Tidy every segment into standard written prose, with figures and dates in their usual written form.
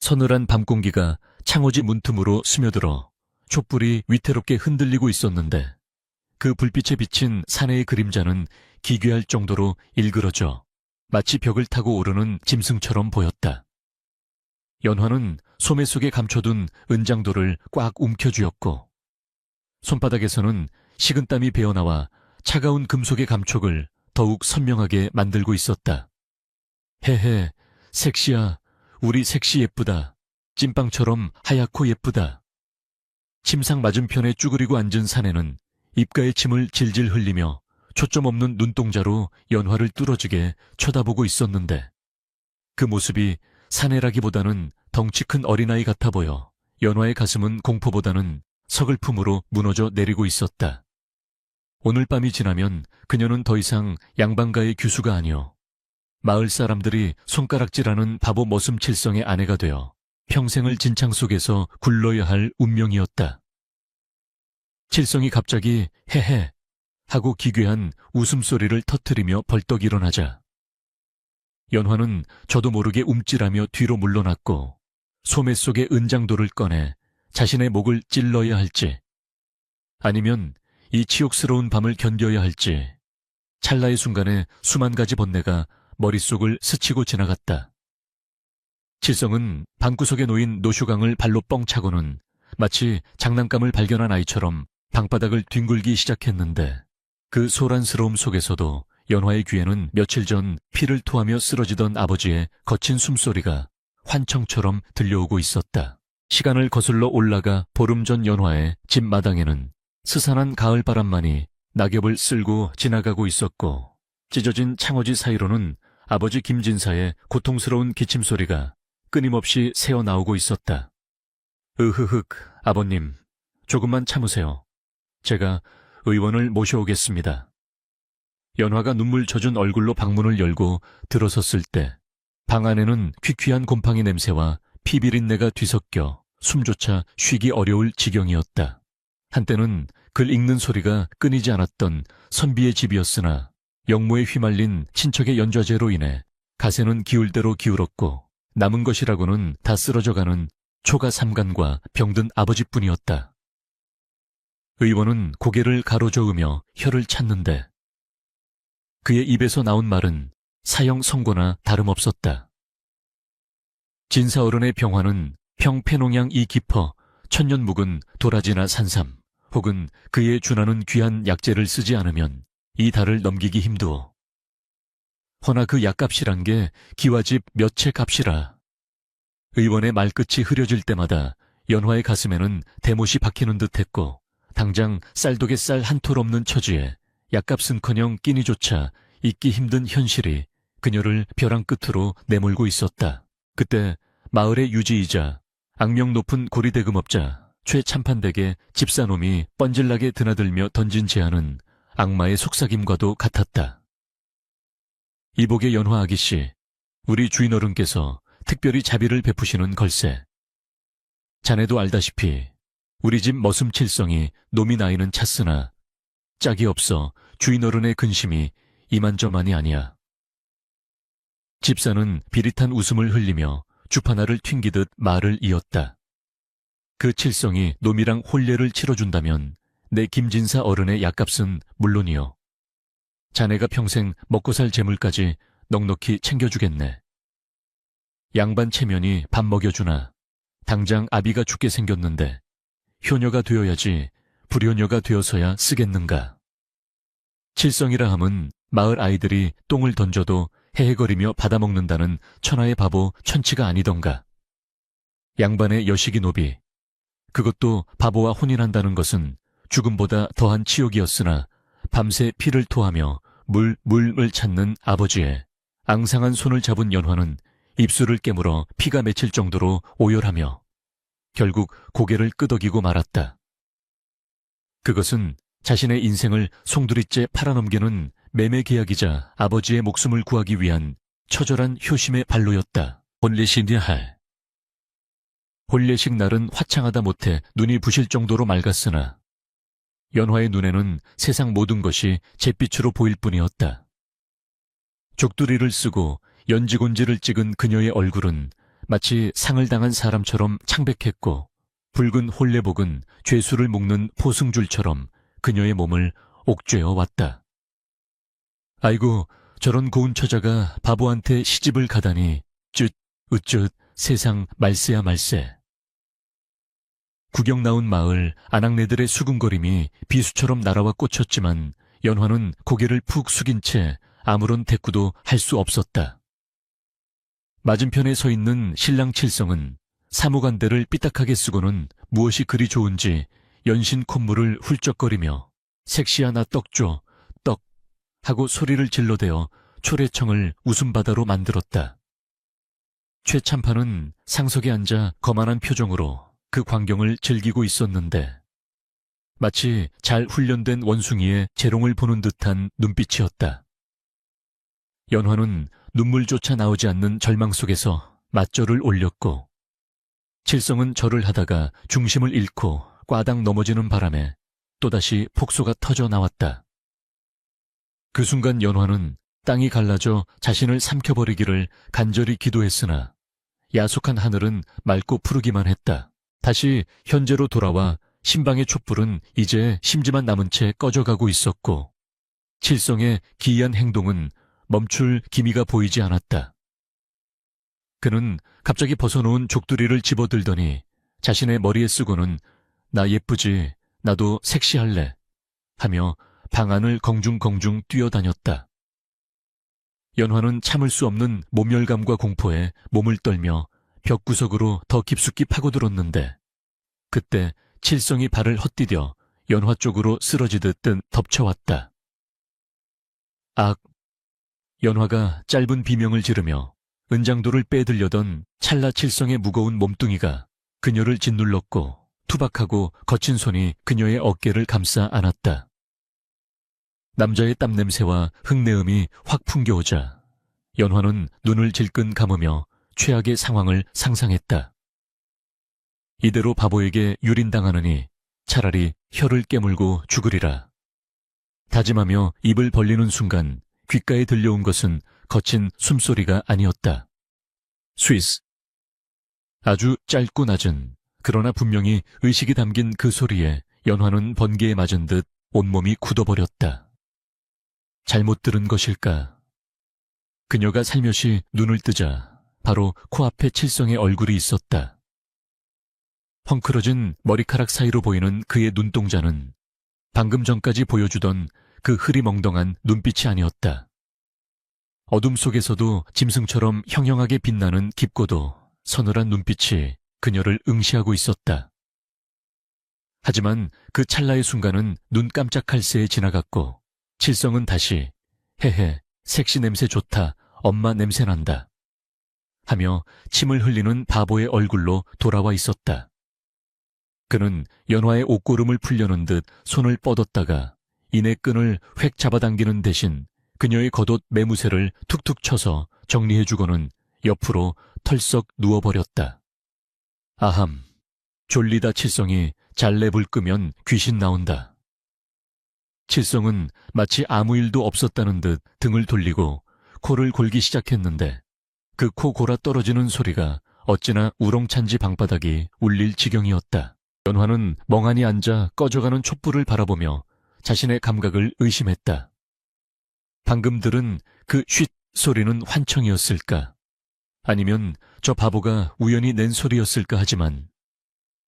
서늘한 밤 공기가 창호지 문틈으로 스며들어 촛불이 위태롭게 흔들리고 있었는데 그 불빛에 비친 사내의 그림자는 기괴할 정도로 일그러져 마치 벽을 타고 오르는 짐승처럼 보였다. 연화는 소매 속에 감춰둔 은장도를 꽉 움켜쥐었고 손바닥에서는 식은땀이 배어나와 차가운 금속의 감촉을 더욱 선명하게 만들고 있었다. 헤헤, 섹시야, 우리 섹시 예쁘다. 찐빵처럼 하얗고 예쁘다. 침상 맞은편에 쭈그리고 앉은 사내는 입가에 침을 질질 흘리며 초점 없는 눈동자로 연화를 뚫어지게 쳐다보고 있었는데 그 모습이 사내라기보다는 덩치 큰 어린아이 같아 보여 연화의 가슴은 공포보다는 서글픔으로 무너져 내리고 있었다. 오늘 밤이 지나면 그녀는 더 이상 양반가의 규수가 아니오. 마을 사람들이 손가락질하는 바보 머슴칠성의 아내가 되어 평생을 진창 속에서 굴러야 할 운명이었다. 칠성이 갑자기 헤헤 하고 기괴한 웃음소리를 터뜨리며 벌떡 일어나자 연화는 저도 모르게 움찔하며 뒤로 물러났고 소매 속의 은장도를 꺼내 자신의 목을 찔러야 할지 아니면 이 치욕스러운 밤을 견뎌야 할지 찰나의 순간에 수만 가지 번뇌가 머릿속을 스치고 지나갔다. 칠성은 방구석에 놓인 노슈강을 발로 뻥 차고는 마치 장난감을 발견한 아이처럼 방바닥을 뒹굴기 시작했는데 그 소란스러움 속에서도 연화의 귀에는 며칠 전 피를 토하며 쓰러지던 아버지의 거친 숨소리가 환청처럼 들려오고 있었다. 시간을 거슬러 올라가 보름 전 연화의 집 마당에는 스산한 가을바람만이 낙엽을 쓸고 지나가고 있었고 찢어진 창호지 사이로는 아버지 김진사의 고통스러운 기침소리가 끊임없이 새어나오고 있었다. 으흐흑, 아버님, 조금만 참으세요. 제가 의원을 모셔오겠습니다. 연화가 눈물 젖은 얼굴로 방문을 열고 들어섰을 때 방 안에는 퀴퀴한 곰팡이 냄새와 피비린내가 뒤섞여 숨조차 쉬기 어려울 지경이었다. 한때는 글 읽는 소리가 끊이지 않았던 선비의 집이었으나 영모에 휘말린 친척의 연좌제로 인해 가세는 기울 대로 기울었고 남은 것이라고는 다 쓰러져가는 초가 삼간과 병든 아버지뿐이었다. 의원은 고개를 가로저으며 혀를 찾는데 그의 입에서 나온 말은 사형 선고나 다름없었다. 진사어른의 병화는 평패농양이 깊어 천년 묵은 도라지나 산삼 혹은 그에 준하는 귀한 약재를 쓰지 않으면 이 달을 넘기기 힘두어. 허나 그 약값이란 게 기와집 몇 채 값이라. 의원의 말끝이 흐려질 때마다 연화의 가슴에는 대못이 박히는 듯했고 당장 쌀독에 쌀 한 톨 없는 처지에 약값은커녕 끼니조차 잊기 힘든 현실이 그녀를 벼랑 끝으로 내몰고 있었다. 그때 마을의 유지이자 악명 높은 고리대금업자 최참판댁의 집사놈이 뻔질나게 드나들며 던진 제안은 악마의 속삭임과도 같았다. 이복의 연화 아기씨, 우리 주인어른께서 특별히 자비를 베푸시는 걸세. 자네도 알다시피 우리 집 머슴칠성이 놈이 나이는 찼으나 짝이 없어 주인어른의 근심이 이만저만이 아니야. 집사는 비릿한 웃음을 흘리며 주파나를 튕기듯 말을 이었다. 그 칠성이 놈이랑 혼례를 치러준다면 내 김진사 어른의 약값은 물론이요. 자네가 평생 먹고 살 재물까지 넉넉히 챙겨주겠네. 양반 체면이 밥 먹여주나 당장 아비가 죽게 생겼는데 효녀가 되어야지 불효녀가 되어서야 쓰겠는가. 칠성이라 함은 마을 아이들이 똥을 던져도 헤헤거리며 받아먹는다는 천하의 바보 천치가 아니던가. 양반의 여식이 노비, 그것도 바보와 혼인한다는 것은 죽음보다 더한 치욕이었으나 밤새 피를 토하며 물을 찾는 아버지의 앙상한 손을 잡은 연화는 입술을 깨물어 피가 맺힐 정도로 오열하며 결국 고개를 끄덕이고 말았다. 그것은 자신의 인생을 송두리째 팔아넘기는 매매 계약이자 아버지의 목숨을 구하기 위한 처절한 효심의 발로였다. 혼례식이야 할. 혼례식 날은 화창하다 못해 눈이 부실 정도로 맑았으나 연화의 눈에는 세상 모든 것이 잿빛으로 보일 뿐이었다. 족두리를 쓰고 연지곤지를 찍은 그녀의 얼굴은 마치 상을 당한 사람처럼 창백했고 붉은 홀레복은 죄수를 묶는 포승줄처럼 그녀의 몸을 옥죄어 왔다. 아이고, 저런 고운 처자가 바보한테 시집을 가다니 쯧, 으쯧, 세상 말세야 말세. 구경 나온 마을 아낙네들의 수군거림이 비수처럼 날아와 꽂혔지만 연화는 고개를 푹 숙인 채 아무런 대꾸도 할 수 없었다. 맞은편에 서 있는 신랑 칠성은 사무관대를 삐딱하게 쓰고는 무엇이 그리 좋은지 연신 콧물을 훌쩍거리며 섹시하나 떡 줘, 떡 하고 소리를 질러대어 초래청을 웃음바다로 만들었다. 최참판은 상석에 앉아 거만한 표정으로 그 광경을 즐기고 있었는데 마치 잘 훈련된 원숭이의 재롱을 보는 듯한 눈빛이었다. 연화는 눈물조차 나오지 않는 절망 속에서 맞절을 올렸고 칠성은 절을 하다가 중심을 잃고 꽈당 넘어지는 바람에 또다시 폭소가 터져 나왔다. 그 순간 연화는 땅이 갈라져 자신을 삼켜버리기를 간절히 기도했으나 야속한 하늘은 맑고 푸르기만 했다. 다시 현재로 돌아와 신방의 촛불은 이제 심지만 남은 채 꺼져가고 있었고 칠성의 기이한 행동은 멈출 기미가 보이지 않았다. 그는 갑자기 벗어놓은 족두리를 집어들더니 자신의 머리에 쓰고는 나 예쁘지, 나도 섹시할래 하며 방 안을 공중공중 뛰어다녔다. 연화는 참을 수 없는 모멸감과 공포에 몸을 떨며 벽구석으로 더 깊숙이 파고들었는데 그때 칠성이 발을 헛디뎌 연화 쪽으로 쓰러지듯 덮쳐왔다. 악! 연화가 짧은 비명을 지르며 은장도를 빼들려던 찰나 칠성의 무거운 몸뚱이가 그녀를 짓눌렀고 투박하고 거친 손이 그녀의 어깨를 감싸 안았다. 남자의 땀냄새와 흙내음이 확 풍겨오자 연화는 눈을 질끈 감으며 최악의 상황을 상상했다. 이대로 바보에게 유린당하느니 차라리 혀를 깨물고 죽으리라. 다짐하며 입을 벌리는 순간 귓가에 들려온 것은 거친 숨소리가 아니었다. 스위스. 아주 짧고 낮은 그러나 분명히 의식이 담긴 그 소리에 연화는 번개에 맞은 듯 온몸이 굳어버렸다. 잘못 들은 것일까? 그녀가 살며시 눈을 뜨자 바로 코앞에 칠성의 얼굴이 있었다. 헝클어진 머리카락 사이로 보이는 그의 눈동자는 방금 전까지 보여주던 그 흐리멍덩한 눈빛이 아니었다. 어둠 속에서도 짐승처럼 형형하게 빛나는 깊고도 서늘한 눈빛이 그녀를 응시하고 있었다. 하지만 그 찰나의 순간은 눈 깜짝할 새에 지나갔고 칠성은 다시 헤헤 섹시 냄새 좋다 엄마 냄새 난다 하며 침을 흘리는 바보의 얼굴로 돌아와 있었다. 그는 연화의 옷고름을 풀려는 듯 손을 뻗었다가 이내 끈을 획 잡아당기는 대신 그녀의 겉옷 매무새를 툭툭 쳐서 정리해주고는 옆으로 털썩 누워버렸다. 아함, 졸리다 칠성이 잘래불 끄면 귀신 나온다. 칠성은 마치 아무 일도 없었다는 듯 등을 돌리고 코를 골기 시작했는데 그 코 골아 떨어지는 소리가 어찌나 우렁찬지 방바닥이 울릴 지경이었다. 연화는 멍하니 앉아 꺼져가는 촛불을 바라보며 자신의 감각을 의심했다. 방금 들은 그 쉿 소리는 환청이었을까? 아니면 저 바보가 우연히 낸 소리였을까 하지만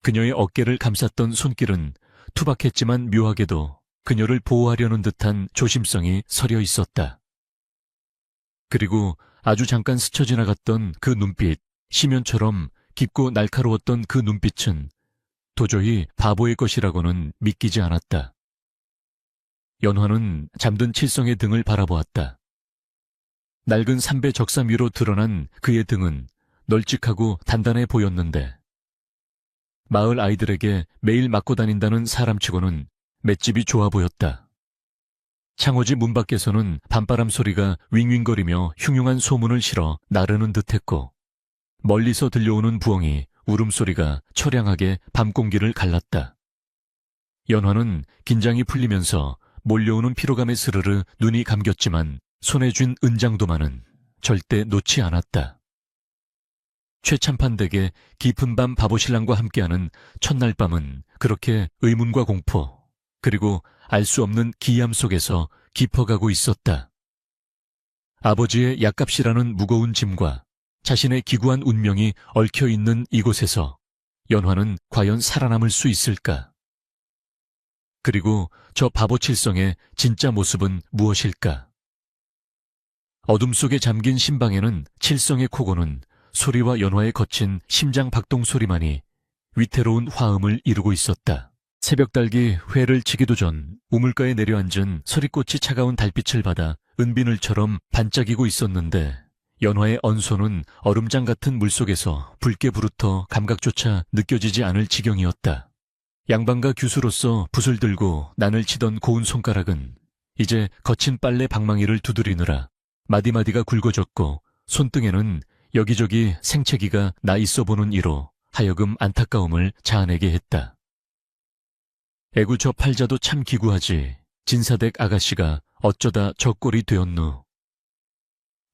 그녀의 어깨를 감쌌던 손길은 투박했지만 묘하게도 그녀를 보호하려는 듯한 조심성이 서려 있었다. 그리고 아주 잠깐 스쳐 지나갔던 그 눈빛, 심연처럼 깊고 날카로웠던 그 눈빛은 도저히 바보의 것이라고는 믿기지 않았다. 연화는 잠든 칠성의 등을 바라보았다. 낡은 삼배 적삼 위로 드러난 그의 등은 널찍하고 단단해 보였는데 마을 아이들에게 매일 맞고 다닌다는 사람치고는 맷집이 좋아 보였다. 창호지 문 밖에서는 밤바람 소리가 윙윙거리며 흉흉한 소문을 실어 나르는 듯했고 멀리서 들려오는 부엉이 울음소리가 처량하게 밤 공기를 갈랐다. 연화는 긴장이 풀리면서 몰려오는 피로감에 스르르 눈이 감겼지만 손에 쥔 은장도마는 절대 놓지 않았다. 최참판댁의 깊은 밤 바보신랑과 함께하는 첫날 밤은 그렇게 의문과 공포, 그리고 알 수 없는 기이함 속에서 깊어가고 있었다. 아버지의 약값이라는 무거운 짐과 자신의 기구한 운명이 얽혀있는 이곳에서 연화는 과연 살아남을 수 있을까? 그리고 저 바보 칠성의 진짜 모습은 무엇일까? 어둠 속에 잠긴 신방에는 칠성의 코고는 소리와 연화의 거친 심장 박동 소리만이 위태로운 화음을 이루고 있었다. 새벽달기 회를 치기도 전 우물가에 내려앉은 서리꽃이 차가운 달빛을 받아 은비늘처럼 반짝이고 있었는데 연화의 언소는 얼음장 같은 물속에서 붉게 부르터 감각조차 느껴지지 않을 지경이었다. 양반가 규수로서 붓을 들고 난을 치던 고운 손가락은 이제 거친 빨래 방망이를 두드리느라 마디마디가 굵어졌고 손등에는 여기저기 생채기가 나 있어 보는 이로 하여금 안타까움을 자아내게 했다. 애구 저 팔자도 참 기구하지. 진사댁 아가씨가 어쩌다 저 꼴이 되었누.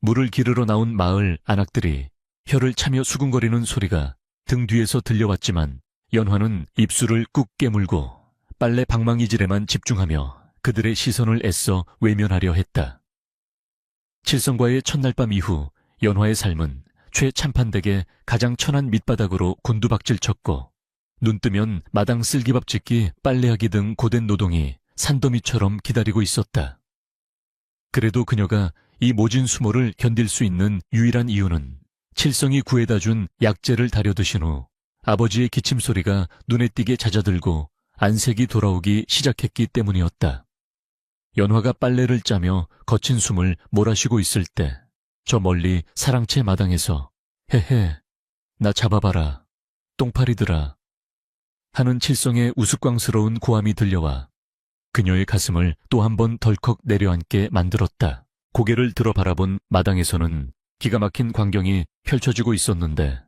물을 기르러 나온 마을 안악들이 혀를 차며 수군거리는 소리가 등 뒤에서 들려왔지만 연화는 입술을 꾹 깨물고 빨래 방망이질에만 집중하며 그들의 시선을 애써 외면하려 했다. 칠성과의 첫날 밤 이후 연화의 삶은 최참판댁의 가장 천한 밑바닥으로 곤두박질 쳤고 눈 뜨면 마당 쓸기밥 짓기, 빨래하기 등 고된 노동이 산더미처럼 기다리고 있었다. 그래도 그녀가 이 모진 수모를 견딜 수 있는 유일한 이유는 칠성이 구해다 준 약재를 다려드신 후 아버지의 기침소리가 눈에 띄게 잦아들고 안색이 돌아오기 시작했기 때문이었다. 연화가 빨래를 짜며 거친 숨을 몰아쉬고 있을 때 저 멀리 사랑채 마당에서 헤헤, 나 잡아봐라, 똥파리들아 하는 칠성의 우스꽝스러운 고함이 들려와 그녀의 가슴을 또 한 번 덜컥 내려앉게 만들었다. 고개를 들어 바라본 마당에서는 기가 막힌 광경이 펼쳐지고 있었는데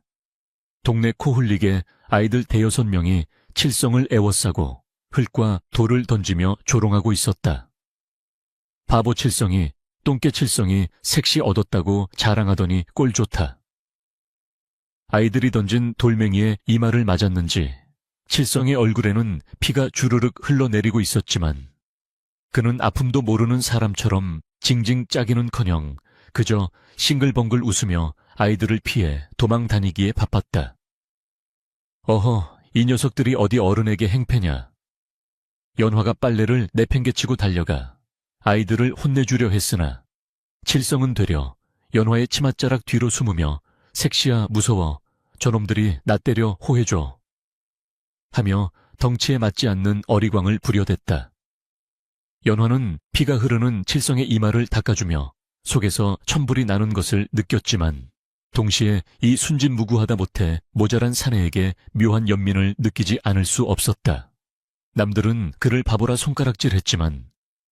동네 코 흘리게 아이들 대여섯 명이 칠성을 애워싸고 흙과 돌을 던지며 조롱하고 있었다. 바보 칠성이, 똥개 칠성이 색시 얻었다고 자랑하더니 꼴 좋다. 아이들이 던진 돌멩이에 이마를 맞았는지 칠성의 얼굴에는 피가 주르륵 흘러내리고 있었지만 그는 아픔도 모르는 사람처럼 징징 짜기는커녕 그저 싱글벙글 웃으며 아이들을 피해 도망 다니기에 바빴다. 어허, 이 녀석들이 어디 어른에게 행패냐. 연화가 빨래를 내팽개치고 달려가 아이들을 혼내주려 했으나 칠성은 되려 연화의 치맛자락 뒤로 숨으며 색시야 무서워, 저놈들이 나 때려 호해줘 하며 덩치에 맞지 않는 어리광을 부려댔다. 연화는 피가 흐르는 칠성의 이마를 닦아주며 속에서 천불이 나는 것을 느꼈지만 동시에 이 순진무구하다 못해 모자란 사내에게 묘한 연민을 느끼지 않을 수 없었다. 남들은 그를 바보라 손가락질했지만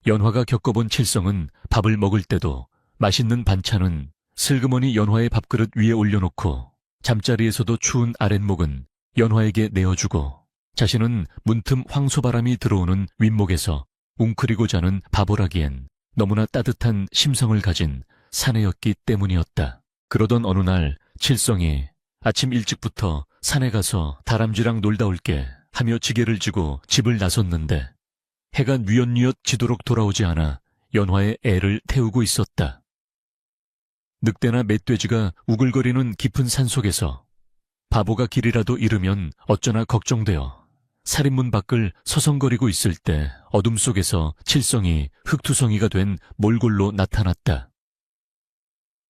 연화가 겪어본 칠성은 밥을 먹을 때도 맛있는 반찬은 슬그머니 연화의 밥그릇 위에 올려놓고 잠자리에서도 추운 아랫목은 연화에게 내어주고 자신은 문틈 황소바람이 들어오는 윗목에서 웅크리고 자는 바보라기엔 너무나 따뜻한 심성을 가진 사내였기 때문이었다. 그러던 어느 날 칠성이 아침 일찍부터 산에 가서 다람쥐랑 놀다 올게 하며 지게를 지고 집을 나섰는데 해가 뉘엿뉘엿 지도록 돌아오지 않아 연화의 애를 태우고 있었다. 늑대나 멧돼지가 우글거리는 깊은 산속에서 바보가 길이라도 잃으면 어쩌나 걱정되어 살인문 밖을 서성거리고 있을 때 어둠 속에서 칠성이 흙투성이가 된 몰골로 나타났다.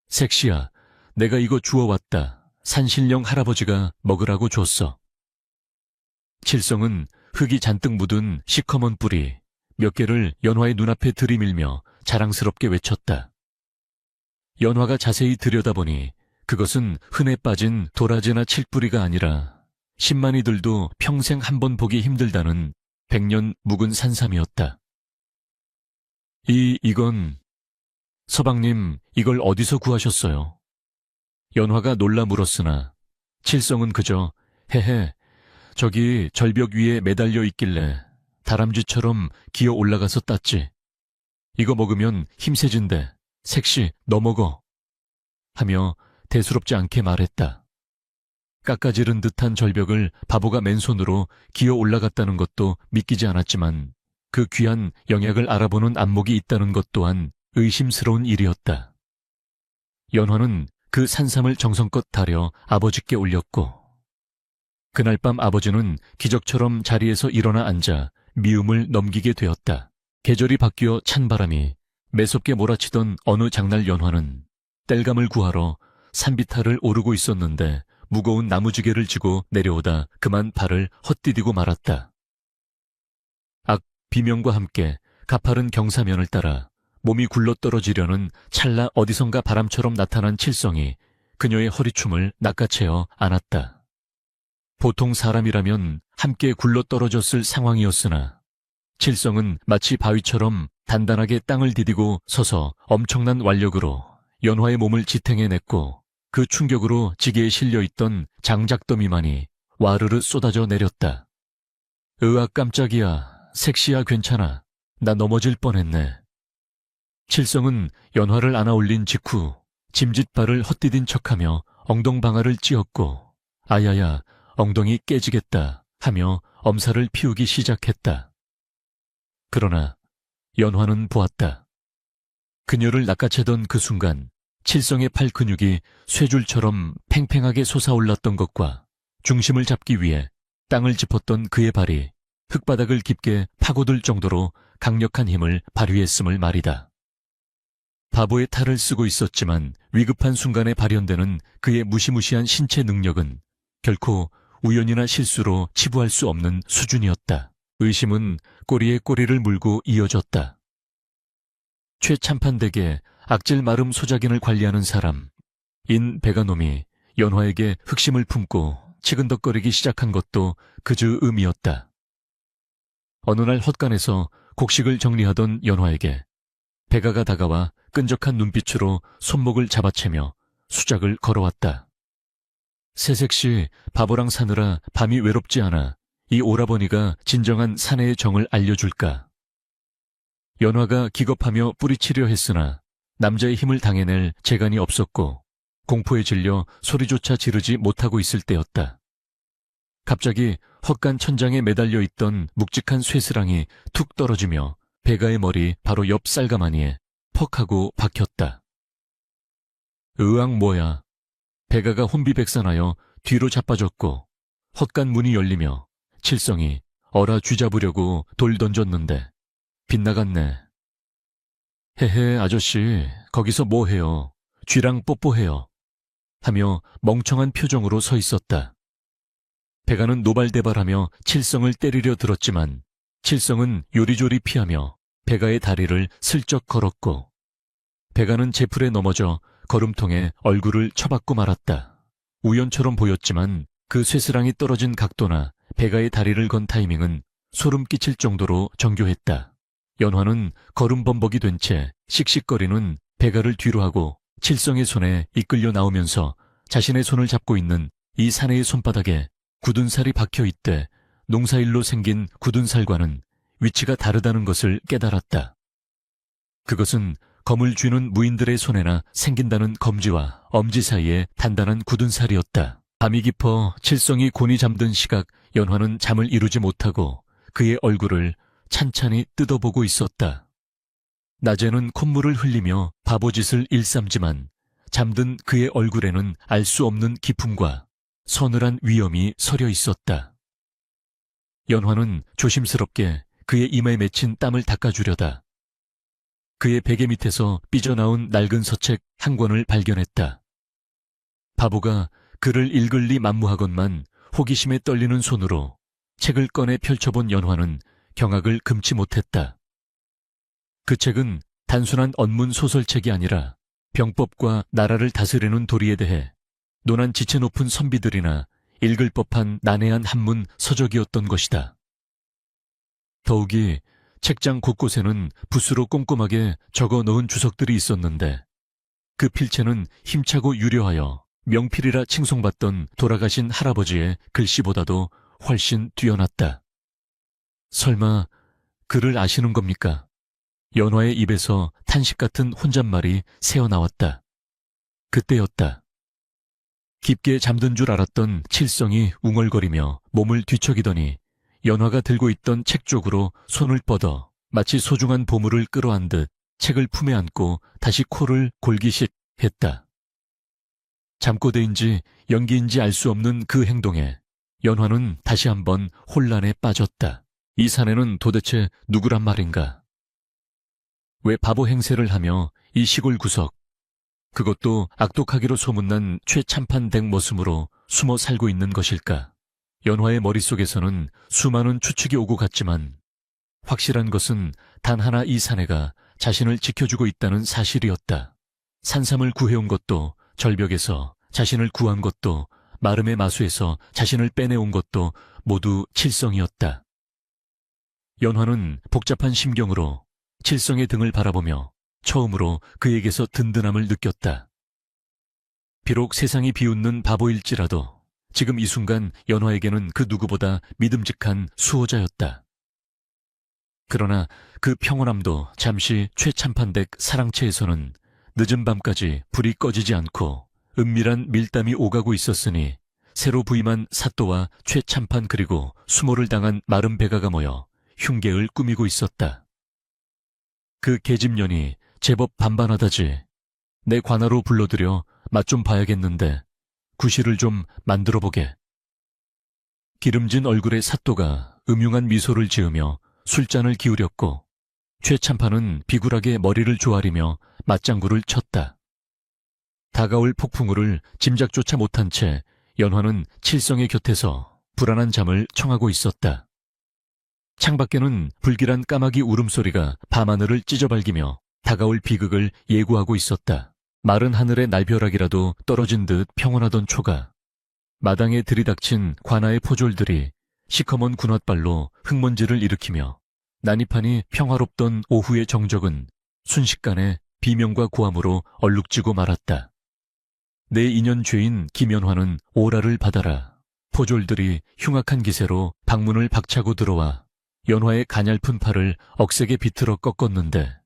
색시야, 내가 이거 주워왔다. 산신령 할아버지가 먹으라고 줬어. 칠성은 흙이 잔뜩 묻은 시커먼 뿌리 몇 개를 연화의 눈앞에 들이밀며 자랑스럽게 외쳤다. 연화가 자세히 들여다보니 그것은 흔해 빠진 도라지나 칠뿌리가 아니라 10만이들도 평생 한 번 보기 힘들다는 100년 묵은 산삼이었다. 이건... 서방님, 이걸 어디서 구하셨어요? 연화가 놀라 물었으나 칠성은 그저 헤헤, 저기 절벽 위에 매달려 있길래 다람쥐처럼 기어 올라가서 땄지. 이거 먹으면 힘세진대. 색시, 너 먹어. 하며 대수롭지 않게 말했다. 깎아지른 듯한 절벽을 바보가 맨손으로 기어 올라갔다는 것도 믿기지 않았지만 그 귀한 영약을 알아보는 안목이 있다는 것 또한 의심스러운 일이었다. 연화는 그 산삼을 정성껏 다려 아버지께 올렸고 그날 밤 아버지는 기적처럼 자리에서 일어나 앉아 미움을 넘기게 되었다. 계절이 바뀌어 찬바람이 매섭게 몰아치던 어느 장날 연화는 땔감을 구하러 산비탈을 오르고 있었는데 무거운 나무지게를 지고 내려오다 그만 발을 헛디디고 말았다. 비명과 함께 가파른 경사면을 따라 몸이 굴러떨어지려는 찰나 어디선가 바람처럼 나타난 칠성이 그녀의 허리춤을 낚아채어 안았다. 보통 사람이라면 함께 굴러떨어졌을 상황이었으나 칠성은 마치 바위처럼 단단하게 땅을 디디고 서서 엄청난 완력으로 연화의 몸을 지탱해냈고 그 충격으로 지게에 실려있던 장작더미만이 와르르 쏟아져 내렸다. 으악 깜짝이야. 섹시야 괜찮아. 나 넘어질 뻔했네. 칠성은 연화를 안아 올린 직후 짐짓발을 헛디딘 척하며 엉덩방아를 찧었고 아야야 엉덩이 깨지겠다 하며 엄살을 피우기 시작했다. 그러나 연화는 보았다. 그녀를 낚아채던 그 순간 칠성의 팔 근육이 쇠줄처럼 팽팽하게 솟아올랐던 것과 중심을 잡기 위해 땅을 짚었던 그의 발이 흙바닥을 깊게 파고들 정도로 강력한 힘을 발휘했음을 말이다. 바보의 탈을 쓰고 있었지만 위급한 순간에 발현되는 그의 무시무시한 신체 능력은 결코 우연이나 실수로 치부할 수 없는 수준이었다. 의심은 꼬리에 꼬리를 물고 이어졌다. 최참판되게 악질 마름 소작인을 관리하는 사람, 인 베가놈이 연화에게 흑심을 품고 치근덕거리기 시작한 것도 그 즈음이었다. 어느 날 헛간에서 곡식을 정리하던 연화에게 베가가 다가와 끈적한 눈빛으로 손목을 잡아채며 수작을 걸어왔다. 새색시 바보랑 사느라 밤이 외롭지 않아 이 오라버니가 진정한 사내의 정을 알려줄까. 연화가 기겁하며 뿌리치려 했으나 남자의 힘을 당해낼 재간이 없었고 공포에 질려 소리조차 지르지 못하고 있을 때였다. 갑자기 헛간 천장에 매달려 있던 묵직한 쇠스랑이 툭 떨어지며 베가의 머리 바로 옆 쌀가마니에 퍽 하고 박혔다. 으악 뭐야. 베가가 혼비백산하여 뒤로 자빠졌고 헛간 문이 열리며 칠성이 어라 쥐잡으려고 돌 던졌는데 빗나갔네. 헤헤 아저씨 거기서 뭐해요. 쥐랑 뽀뽀해요. 하며 멍청한 표정으로 서 있었다. 베가는 노발대발하며 칠성을 때리려 들었지만 칠성은 요리조리 피하며 베가의 다리를 슬쩍 걸었고 베가는 제풀에 넘어져 걸음통에 얼굴을 쳐박고 말았다. 우연처럼 보였지만 그 쇠스랑이 떨어진 각도나 베가의 다리를 건 타이밍은 소름 끼칠 정도로 정교했다. 연화는 걸음범벅이 된 채 씩씩거리는 베가를 뒤로 하고 칠성의 손에 이끌려 나오면서 자신의 손을 잡고 있는 이 사내의 손바닥에 굳은 살이 박혀 있대 농사일로 생긴 굳은 살과는 위치가 다르다는 것을 깨달았다. 그것은 검을 쥐는 무인들의 손에나 생긴다는 검지와 엄지 사이에 단단한 굳은 살이었다. 밤이 깊어 칠성이 곤히 잠든 시각 연화는 잠을 이루지 못하고 그의 얼굴을 찬찬히 뜯어보고 있었다. 낮에는 콧물을 흘리며 바보짓을 일삼지만 잠든 그의 얼굴에는 알 수 없는 기품과 서늘한 위엄이 서려 있었다. 연화는 조심스럽게 그의 이마에 맺힌 땀을 닦아주려다 그의 베개 밑에서 삐져나온 낡은 서책 한 권을 발견했다. 바보가 글을 읽을 리 만무하건만 호기심에 떨리는 손으로 책을 꺼내 펼쳐본 연화는 경악을 금치 못했다. 그 책은 단순한 언문 소설책이 아니라 병법과 나라를 다스리는 도리에 대해 논한 지체 높은 선비들이나 읽을 법한 난해한 한문 서적이었던 것이다. 더욱이 책장 곳곳에는 붓으로 꼼꼼하게 적어 넣은 주석들이 있었는데 그 필체는 힘차고 유려하여 명필이라 칭송받던 돌아가신 할아버지의 글씨보다도 훨씬 뛰어났다. 설마 글을 아시는 겁니까? 연화의 입에서 탄식 같은 혼잣말이 새어나왔다. 그때였다. 깊게 잠든 줄 알았던 칠성이 웅얼거리며 몸을 뒤척이더니 연화가 들고 있던 책 쪽으로 손을 뻗어 마치 소중한 보물을 끌어안듯 책을 품에 안고 다시 코를 골기식 했다. 잠꼬대인지 연기인지 알 수 없는 그 행동에 연화는 다시 한번 혼란에 빠졌다. 이 사내는 도대체 누구란 말인가? 왜 바보 행세를 하며 이 시골 구석, 그것도 악독하기로 소문난 최참판댁 머슴으로 숨어 살고 있는 것일까? 연화의 머릿속에서는 수많은 추측이 오고 갔지만 확실한 것은 단 하나 이 사내가 자신을 지켜주고 있다는 사실이었다. 산삼을 구해온 것도, 절벽에서 자신을 구한 것도, 마름의 마수에서 자신을 빼내온 것도 모두 칠성이었다. 연화는 복잡한 심경으로 칠성의 등을 바라보며 처음으로 그에게서 든든함을 느꼈다. 비록 세상이 비웃는 바보일지라도 지금 이 순간 연화에게는 그 누구보다 믿음직한 수호자였다. 그러나 그 평온함도 잠시 최참판댁 사랑채에서는 늦은 밤까지 불이 꺼지지 않고 은밀한 밀담이 오가고 있었으니 새로 부임한 사또와 최참판 그리고 수모를 당한 마름 배가가 모여 흉계를 꾸미고 있었다. 그 계집년이 제법 반반하다지. 내 관아로 불러들여 맛 좀 봐야겠는데 구실을 좀 만들어보게. 기름진 얼굴의 사또가 음흉한 미소를 지으며 술잔을 기울였고 최참판은 비굴하게 머리를 조아리며 맞장구를 쳤다. 다가올 폭풍우를 짐작조차 못한 채 연화는 칠성의 곁에서 불안한 잠을 청하고 있었다. 창밖에는 불길한 까마귀 울음소리가 밤하늘을 찢어발기며 다가올 비극을 예고하고 있었다. 마른 하늘의 날벼락이라도 떨어진 듯 평온하던 초가 마당에 들이닥친 관아의 포졸들이 시커먼 군홧발로 흙먼지를 일으키며 난입하니 평화롭던 오후의 정적은 순식간에 비명과 고함으로 얼룩지고 말았다. 내 인연 죄인 김연화는 오라를 받아라. 포졸들이 흉악한 기세로 방문을 박차고 들어와 연화의 가냘픈 팔을 억세게 비틀어 꺾었는데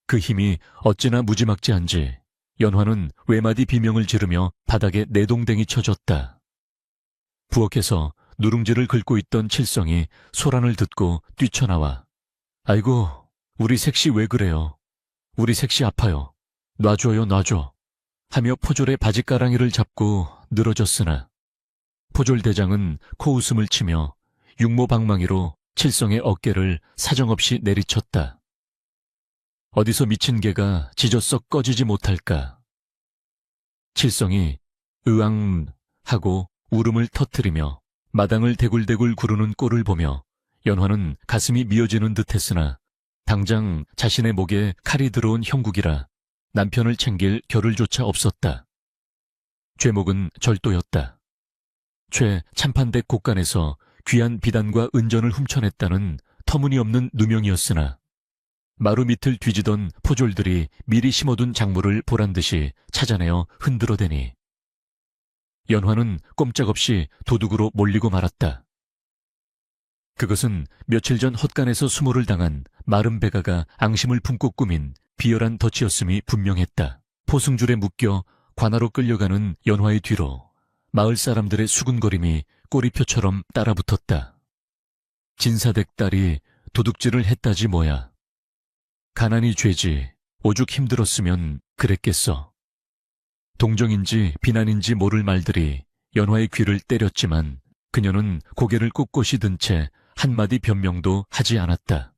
그 힘이 어찌나 무지막지한지 연화는 외마디 비명을 지르며 바닥에 내동댕이 쳐졌다. 부엌에서 누룽지를 긁고 있던 칠성이 소란을 듣고 뛰쳐나와 아이고, 우리 색시 왜 그래요? 우리 색시 아파요. 놔줘요, 놔줘. 하며 포졸의 바지가랑이를 잡고 늘어졌으나 포졸 대장은 코웃음을 치며 육모방망이로 칠성의 어깨를 사정없이 내리쳤다. 어디서 미친 개가 짖어썩 꺼지지 못할까. 칠성이 으앙 하고 울음을 터뜨리며 마당을 대굴대굴 구르는 꼴을 보며 연화는 가슴이 미어지는 듯했으나 당장 자신의 목에 칼이 들어온 형국이라 남편을 챙길 겨를조차 없었다. 죄목은 절도였다. 최 참판댁 곳간에서 귀한 비단과 은전을 훔쳐냈다는 터무니없는 누명이었으나 마루 밑을 뒤지던 포졸들이 미리 심어둔 작물을 보란듯이 찾아내어 흔들어대니 연화는 꼼짝없이 도둑으로 몰리고 말았다. 그것은 며칠 전 헛간에서 수모를 당한 마름 배가가 앙심을 품고 꾸민 비열한 덫이었음이 분명했다. 포승줄에 묶여 관아로 끌려가는 연화의 뒤로 마을 사람들의 수군거림이 꼬리표처럼 따라붙었다. 진사댁 딸이 도둑질을 했다지 뭐야. 가난이 죄지 오죽 힘들었으면 그랬겠어. 동정인지 비난인지 모를 말들이 연화의 귀를 때렸지만 그녀는 고개를 꼿꼿이 든 채 한마디 변명도 하지 않았다.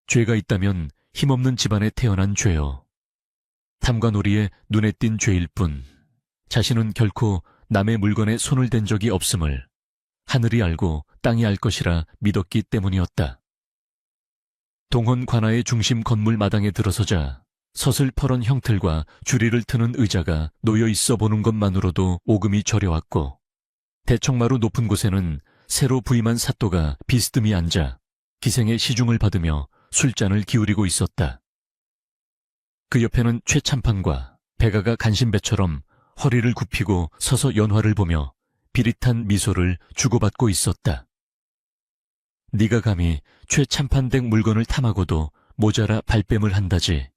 죄가 있다면 힘없는 집안에 태어난 죄요. 탐관오리에 눈에 띈 죄일 뿐 자신은 결코 남의 물건에 손을 댄 적이 없음을 하늘이 알고 땅이 알 것이라 믿었기 때문이었다. 동헌 관아의 중심 건물 마당에 들어서자 서슬퍼런 형틀과 주리를 트는 의자가 놓여 있어 보는 것만으로도 오금이 저려왔고 대청마루 높은 곳에는 새로 부임한 사또가 비스듬히 앉아 기생의 시중을 받으며 술잔을 기울이고 있었다. 그 옆에는 최참판과 배가가 간신배처럼 허리를 굽히고 서서 연화를 보며 비릿한 미소를 주고받고 있었다. 네가 감히 최참판댁 물건을 탐하고도 모자라 발뺌을 한다지.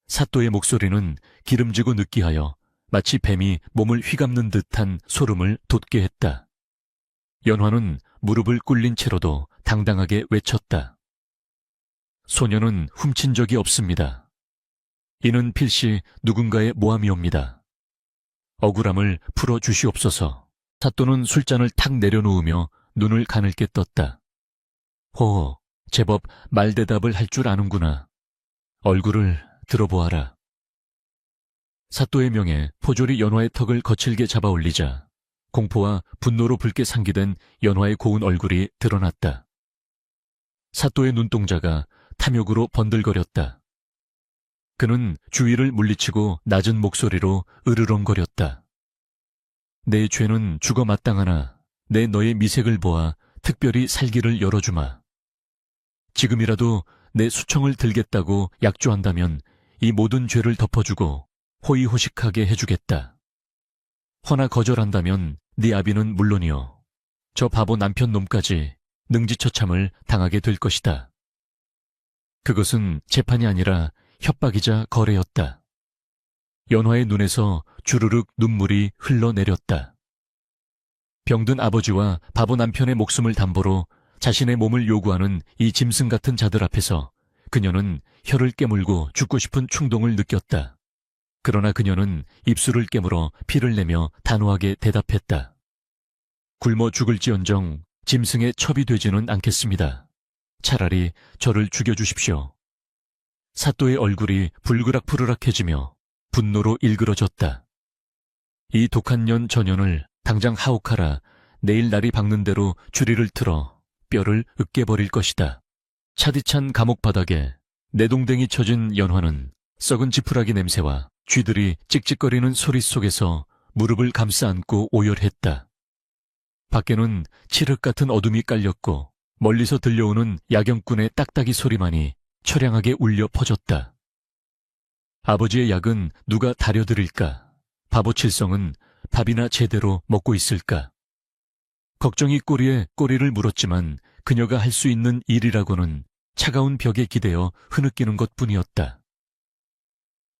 사또의 목소리는 기름지고 느끼하여 마치 뱀이 몸을 휘감는 듯한 소름을 돋게 했다. 연화는 무릎을 꿇린 채로도 당당하게 외쳤다. 소녀는 훔친 적이 없습니다. 이는 필시 누군가의 모함이옵니다. 억울함을 풀어주시옵소서. 사또는 술잔을 탁 내려놓으며 눈을 가늘게 떴다. 호호, 제법 말대답을 할 줄 아는구나. 얼굴을 들어보아라. 사또의 명에 포졸이 연화의 턱을 거칠게 잡아 올리자 공포와 분노로 붉게 상기된 연화의 고운 얼굴이 드러났다. 사또의 눈동자가 탐욕으로 번들거렸다. 그는 주위를 물리치고 낮은 목소리로 으르렁거렸다. 내 죄는 죽어 마땅하나 내 너의 미색을 보아 특별히 살기를 열어주마. 지금이라도 내 수청을 들겠다고 약조한다면 이 모든 죄를 덮어주고 호의호식하게 해주겠다. 허나 거절한다면 네 아비는 물론이요, 저 바보 남편 놈까지 능지처참을 당하게 될 것이다. 그것은 재판이 아니라 협박이자 거래였다. 연화의 눈에서 주르륵 눈물이 흘러내렸다. 병든 아버지와 바보 남편의 목숨을 담보로 자신의 몸을 요구하는 이 짐승 같은 자들 앞에서 그녀는 혀를 깨물고 죽고 싶은 충동을 느꼈다. 그러나 그녀는 입술을 깨물어 피를 내며 단호하게 대답했다. 굶어 죽을지언정 짐승의 첩이 되지는 않겠습니다. 차라리 저를 죽여주십시오. 사또의 얼굴이 불그락푸르락해지며 분노로 일그러졌다. 이 독한 년 전년을 당장 하옥하라. 내일 날이 밝는 대로 주리를 틀어 뼈를 으깨버릴 것이다. 차디찬 감옥 바닥에 내동댕이 쳐진 연화는 썩은 지푸라기 냄새와 쥐들이 찍찍거리는 소리 속에서 무릎을 감싸 안고 오열했다. 밖에는 칠흑 같은 어둠이 깔렸고 멀리서 들려오는 야경꾼의 딱딱이 소리만이 처량하게 울려 퍼졌다. 아버지의 약은 누가 다려드릴까? 바보 칠성은 밥이나 제대로 먹고 있을까? 걱정이 꼬리에 꼬리를 물었지만 그녀가 할 수 있는 일이라고는 차가운 벽에 기대어 흐느끼는 것뿐이었다.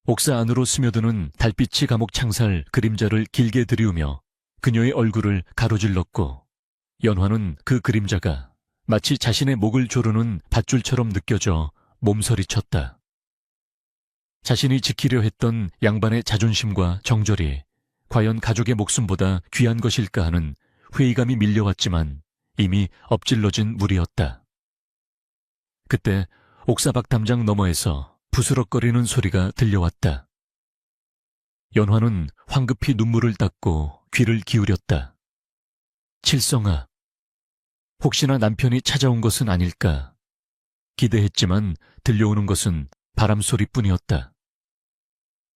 옥사 안으로 스며드는 달빛이 감옥 창살 그림자를 길게 들이우며 그녀의 얼굴을 가로질렀고 연화는 그 그림자가 마치 자신의 목을 조르는 밧줄처럼 느껴져 몸서리쳤다. 자신이 지키려 했던 양반의 자존심과 정절이 과연 가족의 목숨보다 귀한 것일까 하는 회의감이 밀려왔지만 이미 엎질러진 물이었다. 그때 옥사박 담장 너머에서 부스럭거리는 소리가 들려왔다. 연화는 황급히 눈물을 닦고 귀를 기울였다. 칠성아, 혹시나 남편이 찾아온 것은 아닐까? 기대했지만 들려오는 것은 바람 소리뿐이었다.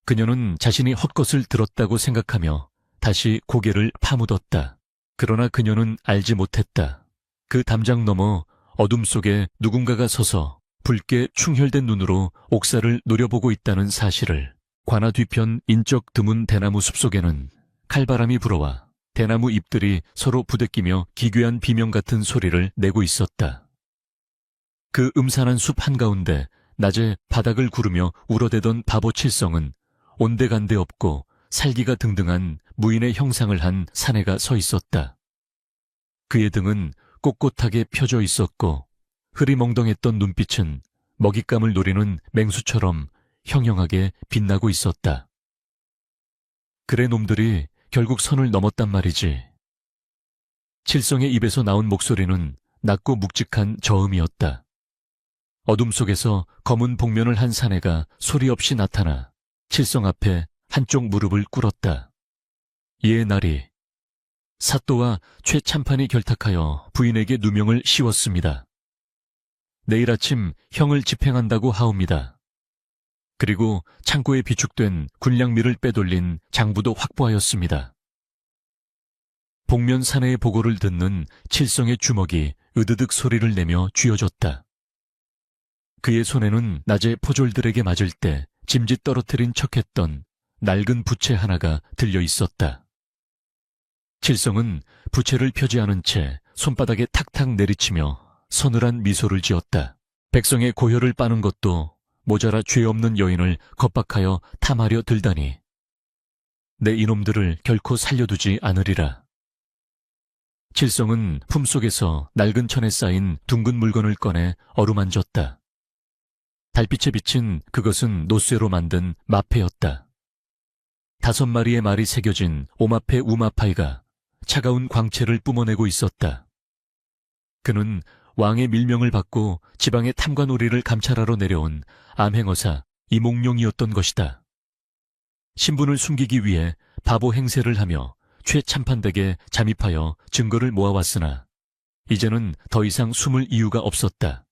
그녀는 자신이 헛것을 들었다고 생각하며 다시 고개를 파묻었다. 그러나 그녀는 알지 못했다. 그 담장 너머 어둠 속에 누군가가 서서 붉게 충혈된 눈으로 옥사를 노려보고 있다는 사실을. 관아 뒤편 인적 드문 대나무 숲속에는 칼바람이 불어와 대나무 잎들이 서로 부대끼며 기괴한 비명 같은 소리를 내고 있었다. 그 음산한 숲 한가운데 낮에 바닥을 구르며 울어대던 바보 칠성은 온데간데 없고 살기가 등등한 무인의 형상을 한 사내가 서 있었다. 그의 등은 꼿꼿하게 펴져 있었고 흐리멍덩했던 눈빛은 먹잇감을 노리는 맹수처럼 형형하게 빛나고 있었다. 그래 놈들이 결국 선을 넘었단 말이지. 칠성의 입에서 나온 목소리는 낮고 묵직한 저음이었다. 어둠 속에서 검은 복면을 한 사내가 소리 없이 나타나 칠성 앞에 한쪽 무릎을 꿇었다. 이에 날이 사또와 최참판이 결탁하여 부인에게 누명을 씌웠습니다. 내일 아침 형을 집행한다고 하옵니다. 그리고 창고에 비축된 군량미를 빼돌린 장부도 확보하였습니다. 복면 사내의 보고를 듣는 칠성의 주먹이 으드득 소리를 내며 쥐어졌다. 그의 손에는 낮에 포졸들에게 맞을 때 짐짓 떨어뜨린 척했던 낡은 부채 하나가 들려 있었다. 칠성은 부채를 펴지 않은 채 손바닥에 탁탁 내리치며 서늘한 미소를 지었다. 백성의 고혈을 빠는 것도 모자라 죄 없는 여인을 겁박하여 탐하려 들다니. 내 이놈들을 결코 살려두지 않으리라. 칠성은 품속에서 낡은 천에 쌓인 둥근 물건을 꺼내 어루만졌다. 달빛에 비친 그것은 노쇠로 만든 마패였다. 5마리의 말이 새겨진 오마패 우마파이가 차가운 광채를 뿜어내고 있었다. 그는 왕의 밀명을 받고 지방의 탐관오리를 감찰하러 내려온 암행어사 이몽룡이었던 것이다. 신분을 숨기기 위해 바보 행세를 하며 최참판댁에 잠입하여 증거를 모아왔으나 이제는 더 이상 숨을 이유가 없었다.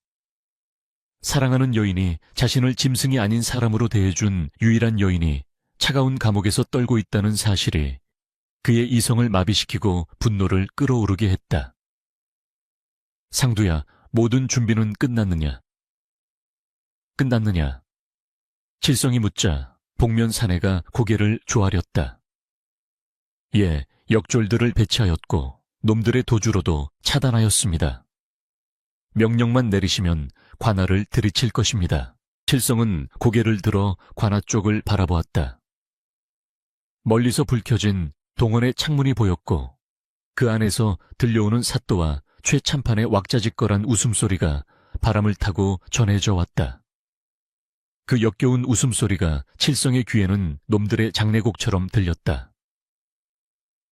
사랑하는 여인이 자신을 짐승이 아닌 사람으로 대해준 유일한 여인이 차가운 감옥에서 떨고 있다는 사실이 그의 이성을 마비시키고 분노를 끌어오르게 했다. 상두야, 모든 준비는 끝났느냐? 끝났느냐? 칠성이 묻자 복면 사내가 고개를 조아렸다. 예, 역졸들을 배치하였고 놈들의 도주로도 차단하였습니다. 명령만 내리시면 관아를 들이칠 것입니다. 칠성은 고개를 들어 관아 쪽을 바라보았다. 멀리서 불 켜진 동원의 창문이 보였고 그 안에서 들려오는 사또와 최참판의 왁자지껄한 웃음소리가 바람을 타고 전해져 왔다. 그 역겨운 웃음소리가 칠성의 귀에는 놈들의 장례곡처럼 들렸다.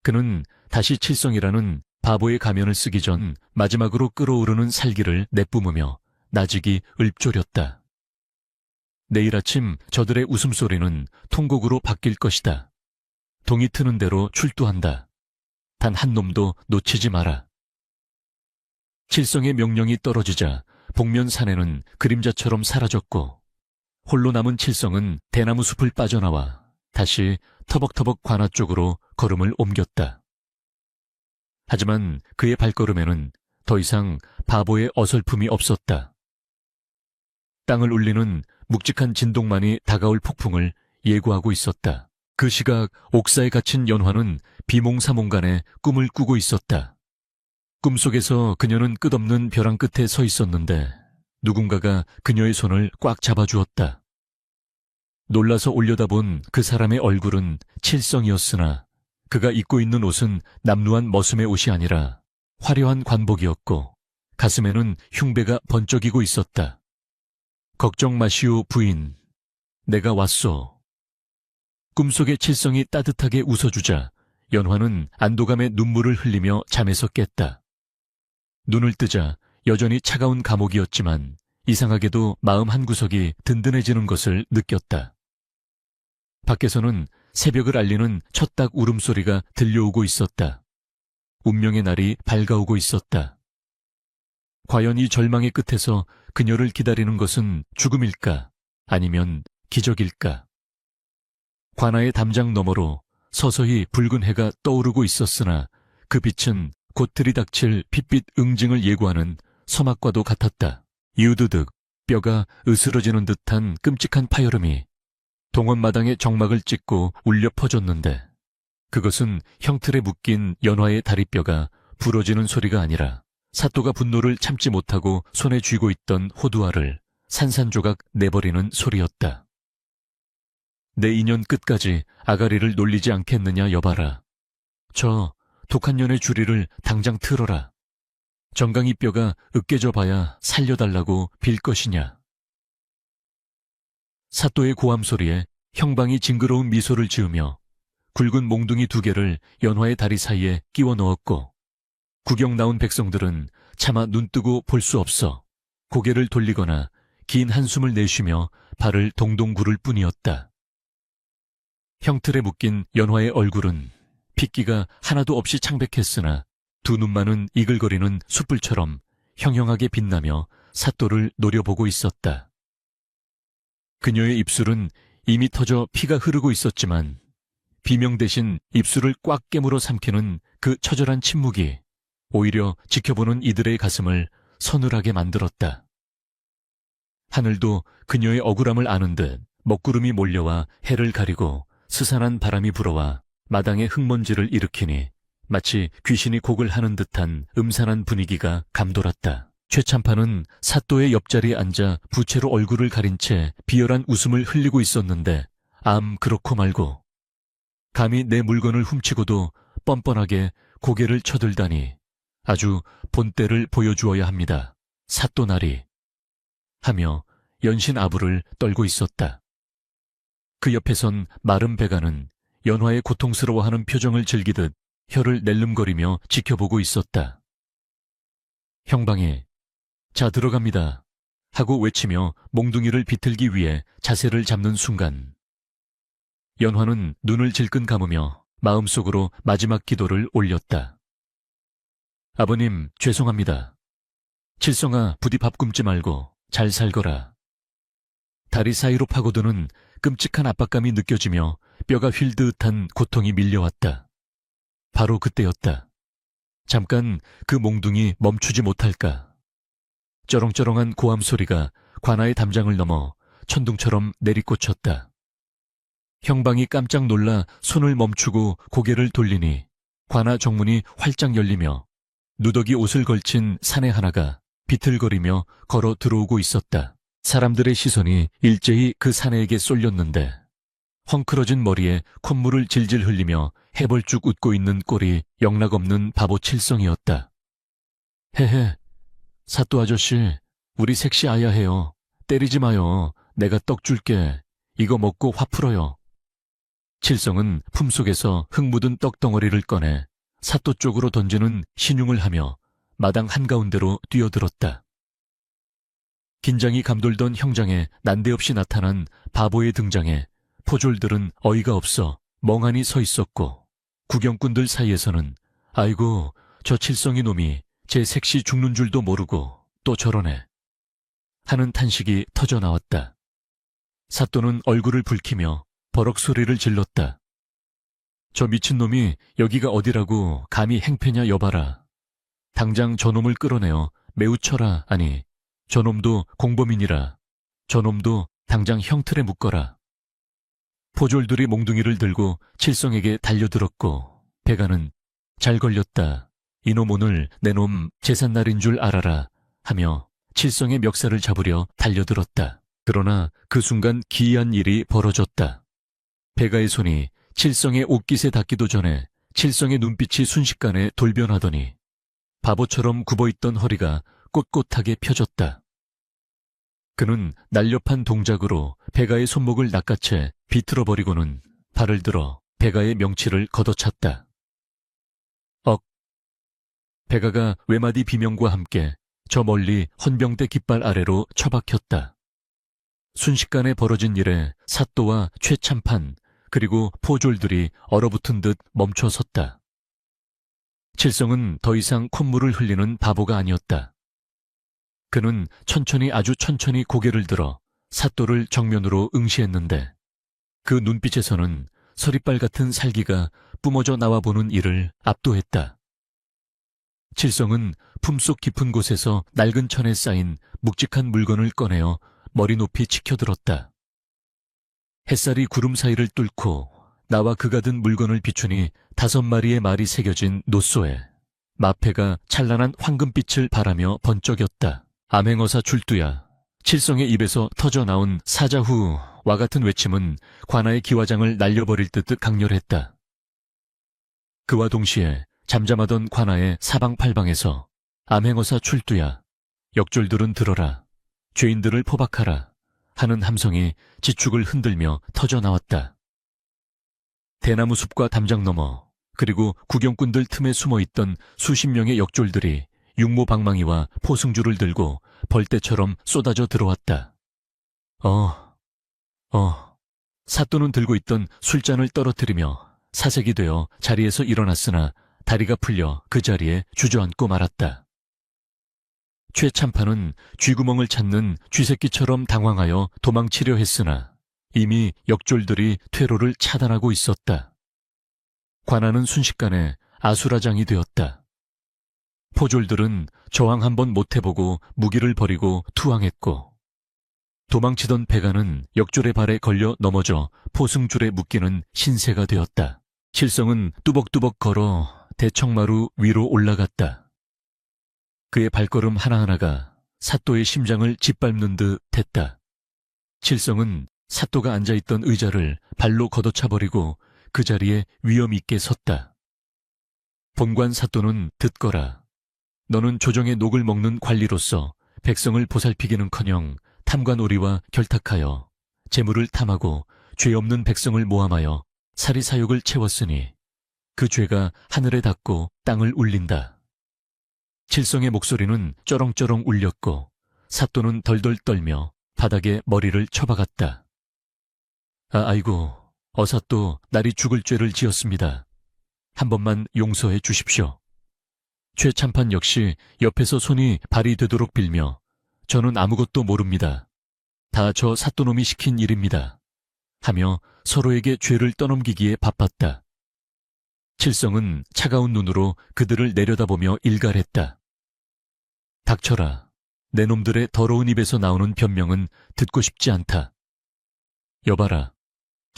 그는 다시 칠성이라는 바보의 가면을 쓰기 전 마지막으로 끓어오르는 살기를 내뿜으며 나직이 읊조렸다. 내일 아침 저들의 웃음소리는 통곡으로 바뀔 것이다. 동이 트는 대로 출두한다. 단 한 놈도 놓치지 마라. 칠성의 명령이 떨어지자 복면 사내는 그림자처럼 사라졌고 홀로 남은 칠성은 대나무 숲을 빠져나와 다시 터벅터벅 관아 쪽으로 걸음을 옮겼다. 하지만 그의 발걸음에는 더 이상 바보의 어설픔이 없었다. 땅을 울리는 묵직한 진동만이 다가올 폭풍을 예고하고 있었다. 그 시각 옥사에 갇힌 연화는 비몽사몽간에 꿈을 꾸고 있었다. 꿈속에서 그녀는 끝없는 벼랑 끝에 서 있었는데 누군가가 그녀의 손을 꽉 잡아주었다. 놀라서 올려다본 그 사람의 얼굴은 칠성이었으나 그가 입고 있는 옷은 남루한 머슴의 옷이 아니라 화려한 관복이었고 가슴에는 흉배가 번쩍이고 있었다. 걱정 마시오 부인, 내가 왔소. 꿈속의 칠성이 따뜻하게 웃어주자 연화는 안도감에 눈물을 흘리며 잠에서 깼다. 눈을 뜨자 여전히 차가운 감옥이었지만 이상하게도 마음 한구석이 든든해지는 것을 느꼈다. 밖에서는 새벽을 알리는 첫닭 울음소리가 들려오고 있었다. 운명의 날이 밝아오고 있었다. 과연 이 절망의 끝에서 그녀를 기다리는 것은 죽음일까? 아니면 기적일까? 관아의 담장 너머로 서서히 붉은 해가 떠오르고 있었으나 그 빛은 곧 들이닥칠 핏빛 응징을 예고하는 서막과도 같았다. 유두득 뼈가 으스러지는 듯한 끔찍한 파열음이 동원마당의 정막을 찍고 울려 퍼졌는데 그것은 형틀에 묶인 연화의 다리뼈가 부러지는 소리가 아니라 사또가 분노를 참지 못하고 손에 쥐고 있던 호두알을 산산조각 내버리는 소리였다. 내 인연 끝까지 아가리를 놀리지 않겠느냐 여봐라. 저 독한 년의 주리를 당장 틀어라. 정강이 뼈가 으깨져 봐야 살려달라고 빌 것이냐. 사또의 고함 소리에 형방이 징그러운 미소를 지으며 굵은 몽둥이 2개를 연화의 다리 사이에 끼워 넣었고 구경 나온 백성들은 차마 눈뜨고 볼 수 없어 고개를 돌리거나 긴 한숨을 내쉬며 발을 동동 구를 뿐이었다. 형틀에 묶인 연화의 얼굴은 핏기가 하나도 없이 창백했으나 두 눈만은 이글거리는 숯불처럼 형형하게 빛나며 사또를 노려보고 있었다. 그녀의 입술은 이미 터져 피가 흐르고 있었지만 비명 대신 입술을 꽉 깨물어 삼키는 그 처절한 침묵이 오히려 지켜보는 이들의 가슴을 서늘하게 만들었다. 하늘도 그녀의 억울함을 아는 듯 먹구름이 몰려와 해를 가리고 스산한 바람이 불어와 마당에 흙먼지를 일으키니 마치 귀신이 곡을 하는 듯한 음산한 분위기가 감돌았다. 최참판은 사또의 옆자리에 앉아 부채로 얼굴을 가린 채 비열한 웃음을 흘리고 있었는데 암 그렇고 말고 감히 내 물건을 훔치고도 뻔뻔하게 고개를 쳐들다니 아주 본때를 보여주어야 합니다. 사또나리. 하며 연신 아부를 떨고 있었다. 그 옆에선 마른 배가는 연화의 고통스러워하는 표정을 즐기듯 혀를 낼름거리며 지켜보고 있었다. 형방이 자 들어갑니다 하고 외치며 몽둥이를 비틀기 위해 자세를 잡는 순간 연화는 눈을 질끈 감으며 마음속으로 마지막 기도를 올렸다. 아버님 죄송합니다. 칠성아 부디 밥 굶지 말고 잘 살거라. 다리 사이로 파고드는 끔찍한 압박감이 느껴지며 뼈가 휠듯한 고통이 밀려왔다. 바로 그때였다. 잠깐 그 몽둥이 멈추지 못할까. 쩌렁쩌렁한 고함 소리가 관아의 담장을 넘어 천둥처럼 내리꽂혔다. 형방이 깜짝 놀라 손을 멈추고 고개를 돌리니 관아 정문이 활짝 열리며 누더기 옷을 걸친 사내 하나가 비틀거리며 걸어 들어오고 있었다. 사람들의 시선이 일제히 그 사내에게 쏠렸는데 헝클어진 머리에 콧물을 질질 흘리며 해벌쭉 웃고 있는 꼴이 영락없는 바보 칠성이었다. 헤헤, 사또 아저씨, 우리 섹시 아야해요. 때리지 마요. 내가 떡 줄게. 이거 먹고 화 풀어요. 칠성은 품속에서 흙 묻은 떡덩어리를 꺼내 사또 쪽으로 던지는 신용을 하며 마당 한가운데로 뛰어들었다. 긴장이 감돌던 형장에 난데없이 나타난 바보의 등장에 포졸들은 어이가 없어 멍하니 서 있었고 구경꾼들 사이에서는 아이고 저 칠성이 놈이 제 색시 죽는 줄도 모르고 또 저러네 하는 탄식이 터져나왔다. 사또는 얼굴을 붉히며 버럭 소리를 질렀다. 저 미친놈이 여기가 어디라고 감히 행패냐 여봐라. 당장 저놈을 끌어내어 매우 쳐라. 아니 저놈도 공범이니라. 저놈도 당장 형틀에 묶어라. 포졸들이 몽둥이를 들고 칠성에게 달려들었고 배가는 잘 걸렸다. 이놈 오늘 내 놈 제삿날인 줄 알아라 하며 칠성의 멱살을 잡으려 달려들었다. 그러나 그 순간 기이한 일이 벌어졌다. 배가의 손이 칠성의 옷깃에 닿기도 전에 칠성의 눈빛이 순식간에 돌변하더니 바보처럼 굽어있던 허리가 꼿꼿하게 펴졌다. 그는 날렵한 동작으로 배가의 손목을 낚아채 비틀어버리고는 발을 들어 배가의 명치를 걷어찼다. 억! 배가가 외마디 비명과 함께 저 멀리 헌병대 깃발 아래로 처박혔다. 순식간에 벌어진 일에 사또와 최참판 그리고 포졸들이 얼어붙은 듯 멈춰섰다. 칠성은 더 이상 콧물을 흘리는 바보가 아니었다. 그는 천천히 아주 천천히 고개를 들어 사또를 정면으로 응시했는데 그 눈빛에서는 서리빨 같은 살기가 뿜어져 나와보는 이를 압도했다. 칠성은 품속 깊은 곳에서 낡은 천에 쌓인 묵직한 물건을 꺼내어 머리 높이 치켜들었다. 햇살이 구름 사이를 뚫고 나와 그가 든 물건을 비추니 5마리의 말이 새겨진 노소에 마패가 찬란한 황금빛을 발하며 번쩍였다. 암행어사 출두야. 칠성의 입에서 터져나온 사자후와 같은 외침은 관아의 기와장을 날려버릴 듯 강렬했다. 그와 동시에 잠잠하던 관아의 사방팔방에서 암행어사 출두야. 역졸들은 들어라. 죄인들을 포박하라. 하는 함성이 지축을 흔들며 터져나왔다. 대나무 숲과 담장 너머 그리고 구경꾼들 틈에 숨어있던 수십 명의 역졸들이 육모방망이와 포승줄을 들고 벌떼처럼 쏟아져 들어왔다. 사또는 들고 있던 술잔을 떨어뜨리며 사색이 되어 자리에서 일어났으나 다리가 풀려 그 자리에 주저앉고 말았다. 최참판은 쥐구멍을 찾는 쥐새끼처럼 당황하여 도망치려 했으나 이미 역졸들이 퇴로를 차단하고 있었다. 관아는 순식간에 아수라장이 되었다. 포졸들은 저항 한번 못해보고 무기를 버리고 투항했고 도망치던 배가는 역졸의 발에 걸려 넘어져 포승줄에 묶이는 신세가 되었다. 칠성은 뚜벅뚜벅 걸어 대청마루 위로 올라갔다. 그의 발걸음 하나하나가 사또의 심장을 짓밟는 듯 했다. 칠성은 사또가 앉아있던 의자를 발로 걷어차버리고 그 자리에 위엄 있게 섰다. 본관 사또는 듣거라. 너는 조정의 녹을 먹는 관리로서 백성을 보살피기는커녕 탐관오리와 결탁하여 재물을 탐하고 죄 없는 백성을 모함하여 사리사욕을 채웠으니 그 죄가 하늘에 닿고 땅을 울린다. 칠성의 목소리는 쩌렁쩌렁 울렸고 사또는 덜덜 떨며 바닥에 머리를 쳐박았다. 아이고, 어사또 날이 죽을 죄를 지었습니다. 한 번만 용서해 주십시오. 최참판 역시 옆에서 손이 발이 되도록 빌며 저는 아무것도 모릅니다. 다 저 사또놈이 시킨 일입니다. 하며 서로에게 죄를 떠넘기기에 바빴다. 칠성은 차가운 눈으로 그들을 내려다보며 일갈했다. 닥쳐라. 내 놈들의 더러운 입에서 나오는 변명은 듣고 싶지 않다. 여봐라.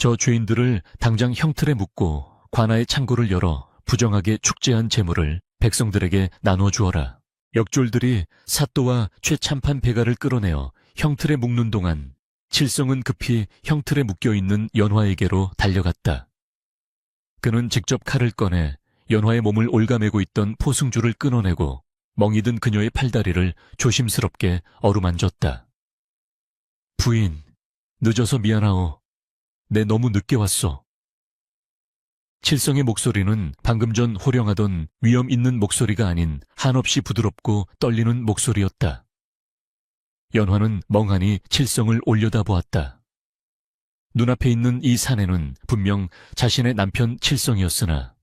저 죄인들을 당장 형틀에 묻고 관아의 창고를 열어 부정하게 축제한 재물을 백성들에게 나눠주어라. 역졸들이 사또와 최참판 배가를 끌어내어 형틀에 묶는 동안 칠성은 급히 형틀에 묶여있는 연화에게로 달려갔다. 그는 직접 칼을 꺼내 연화의 몸을 올가매고 있던 포승줄을 끊어내고 멍이 든 그녀의 팔다리를 조심스럽게 어루만졌다. 부인, 늦어서 미안하오. 내 너무 늦게 왔어. 칠성의 목소리는 방금 전 호령하던 위엄 있는 목소리가 아닌 한없이 부드럽고 떨리는 목소리였다. 연화는 멍하니 칠성을 올려다보았다. 눈앞에 있는 이 사내는 분명 자신의 남편 칠성이었으나